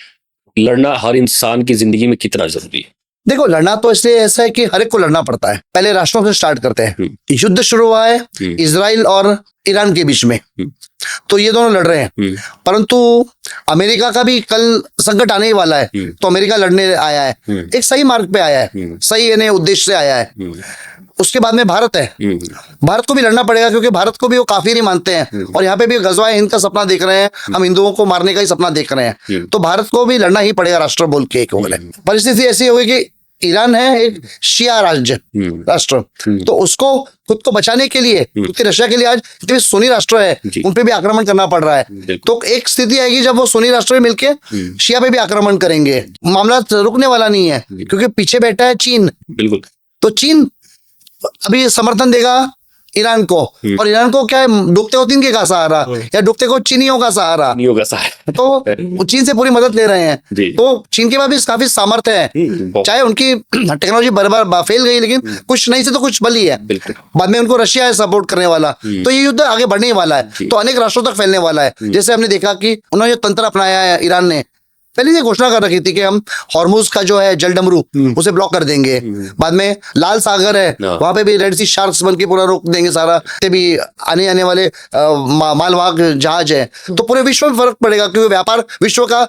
लड़ना हर इंसान की जिंदगी में कितना जरूरी है। देखो, लड़ना तो इसलिए ऐसा है कि हर एक को लड़ना पड़ता है। पहले राष्ट्रों से स्टार्ट करते हैं। युद्ध शुरू हुआ है इजराइल और ईरान के बीच में, तो ये दोनों लड़ रहे हैं। परंतु अमेरिका का भी कल संकट आने ही वाला है, तो अमेरिका लड़ने आया है, एक सही मार्ग पे आया है, सही यानी उद्देश्य से आया है। उसके बाद में भारत है, भारत को भी लड़ना पड़ेगा क्योंकि भारत को भी वो काफी नहीं मानते हैं और यहाँ पे भी गजवाए हिंद का सपना देख रहे हैं, हम हिंदुओं को मारने का ही सपना देख रहे हैं। तो भारत को भी लड़ना ही पड़ेगा राष्ट्र बोल के। एक बोले परिस्थिति ऐसी होगी कि ईरान है एक शिया राज्य राष्ट्र, तो उसको खुद को बचाने के लिए, क्योंकि रशिया के लिए आज इतने सुन्नी राष्ट्र है, उन पे भी आक्रमण करना पड़ रहा है। तो एक स्थिति आएगी जब वो सुन्नी राष्ट्र में मिलके शिया पे भी आक्रमण करेंगे। मामला रुकने वाला नहीं है क्योंकि पीछे बैठा है चीन। बिल्कुल। तो चीन अभी समर्थन देगा ईरान को और ईरान को क्या है, डूबते को तिनके का सहारा या डूबते को चीनियों का सहारा। तो वो चीन से पूरी मदद ले रहे हैं। तो चीन के पास भी काफी सामर्थ्य है, चाहे उनकी टेक्नोलॉजी बराबर फेल गई, लेकिन कुछ नहीं से तो कुछ बली है। बाद में उनको रशिया है सपोर्ट करने वाला। तो ये युद्ध आगे बढ़ने वाला है, तो अनेक राष्ट्रों तक फैलने वाला है। जैसे हमने देखा कि उन्होंने जो तंत्र अपनाया है ईरान ने, पहले ये घोषणा कर रखी थी कि हम हॉर्मुज का जो है जलडमरू उसे ब्लॉक कर देंगे। बाद में लाल सागर है, वहां पे भी रेड सी शार्क्स बन के पूरा रोक देंगे सारा, ते भी आने वाले मालवाहक जहाज है। तो पूरे विश्व में फर्क पड़ेगा क्योंकि व्यापार विश्व का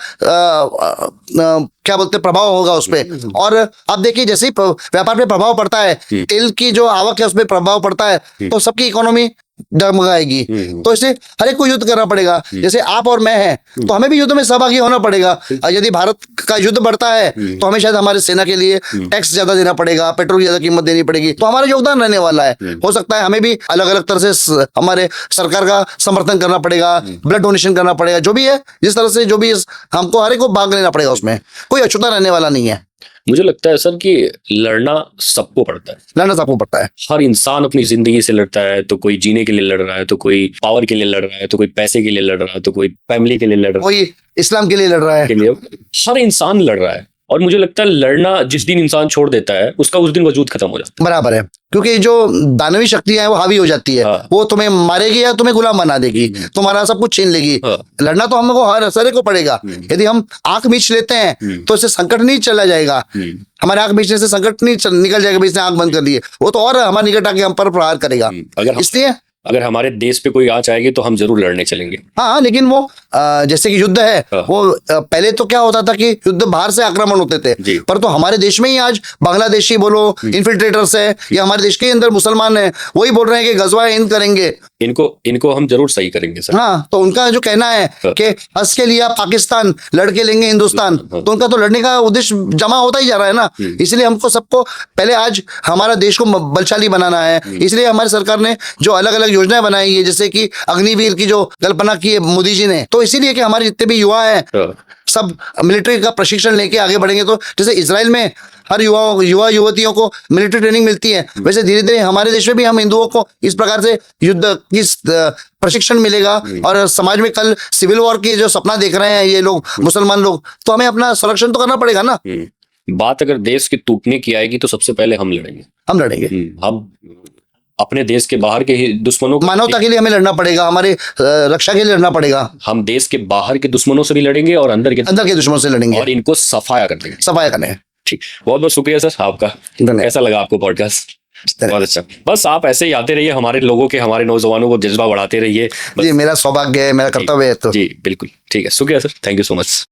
क्या बोलते प्रभाव होगा उस पर। और आप देखिए जैसे ही व्यापार पे प्रभाव पड़ता है, तेल की जो आवक है उस पर प्रभाव पड़ता है, तो सबकी इकोनॉमी डगमगाएगी। तो इससे हर एक को युद्ध करना पड़ेगा। जैसे आप और मैं हैं, तो हमें भी युद्ध में सहभागी होना पड़ेगा। और यदि भारत का युद्ध बढ़ता है तो हमें शायद हमारे सेना के लिए टैक्स ज्यादा देना पड़ेगा, पेट्रोल की ज्यादा कीमत देनी पड़ेगी, तो हमारा योगदान रहने वाला है। हो सकता है हमें भी अलग अलग तरह से हमारे सरकार का समर्थन करना पड़ेगा, ब्लड डोनेशन करना पड़ेगा, जो भी है जिस तरह से जो भी हमको हर एक को भाग लेना पड़ेगा, उसमें कोई अछूता रहने वाला नहीं है। मुझे लगता है सर कि लड़ना सबको पड़ता है, लड़ना सबको पड़ता है। हर इंसान अपनी जिंदगी से लड़ता है। तो कोई जीने के लिए लड़ रहा है, तो कोई पावर के लिए लड़ रहा है, तो कोई पैसे के लिए लड़ रहा है, तो कोई फैमिली के लिए लड़ रहा है, कोई इस्लाम के लिए लड़ रहा है, के लिए हर इंसान लड़ रहा है। और मुझे लगता है लड़ना जिस दिन इंसान छोड़ देता है उसका उस दिन वजूद खत्म हो जाता है। बराबर है, क्योंकि जो दानवी शक्तियां हैं वो हावी हो जाती है। वो तुम्हें मारेगी या तुम्हें गुलाम बना देगी, तुम्हारा सब कुछ छीन लेगी। लड़ना तो हमको हर असरे को पड़ेगा। यदि हम आंख मीच लेते हैं तो इससे संकट नहीं चला जाएगा, हमारे आंख मीचने से संकट नहीं निकल जाएगा। इसने आंख बंद कर दी, वो तो और हमारे निकट आके हम पर प्रहार करेगा। इसलिए अगर हमारे देश पे कोई आंच आएगी तो हम जरूर लड़ने चलेंगे। हाँ, लेकिन वो जैसे कि युद्ध है, वो पहले तो क्या होता था कि युद्ध बाहर से आक्रमण होते थे, पर तो हमारे देश में ही आज बांग्लादेशी बोलो इन्फिल्ट्रेटर्स है या हमारे देश के अंदर मुसलमान है, वही बोल रहे हैं कि गजवा हिंद करेंगे। इनको हम जरूर सही करेंगे सर। हाँ, तो उनका जो कहना है कि हंस के लिया पाकिस्तान, लड़के लेंगे हिंदुस्तान, तो उनका तो लड़ने का उद्देश्य जमा होता ही जा रहा है ना। इसलिए हमको सबको पहले आज हमारा देश को बलशाली बनाना है। इसलिए हमारी सरकार ने जो अलग अलग योजनाएं बनाई है, जैसे कि अग्निवीर की जो कल्पना की है मोदी जी ने, तो इसीलिए कि हमारे जितने भी युवा हैं सब मिलिट्री का प्रशिक्षण लेके आगे बढ़ेंगे। तो जैसे इजराइल में हर युवा युवतियों को मिलिट्री ट्रेनिंग मिलती है, वैसे धीरे धीरे हमारे देश में भी हम हिंदुओं को इस प्रकार से युद्ध की प्रशिक्षण मिलेगा। और समाज में कल सिविल वॉर की जो सपना देख रहे हैं ये लोग मुसलमान लोग, तो हमें अपना संरक्षण तो करना पड़ेगा ना। बात अगर देश के टूटने की आएगी तो सबसे पहले हम लड़ेंगे। हम अपने देश के बाहर के ही दुश्मनों, मानवता के लिए हमें लड़ना पड़ेगा, हमारे रक्षा के लिए लड़ना पड़ेगा। हम देश के बाहर के दुश्मनों से भी लड़ेंगे और अंदर के दुश्मनों से लड़ेंगे और इनको सफाया कर देंगे। सफाया करने। ठीक, बहुत बहुत शुक्रिया सर आपका। कैसा लगा आपको पॉडकास्ट? बहुत अच्छा। बस आप ऐसे ही आते रहिए, हमारे लोगों के, हमारे नौजवानों को जज्बा बढ़ाते रहिए। जी, मेरा सौभाग्य है, मेरा कर्तव्य है। तो जी बिल्कुल ठीक है, शुक्रिया sir, thank you so much.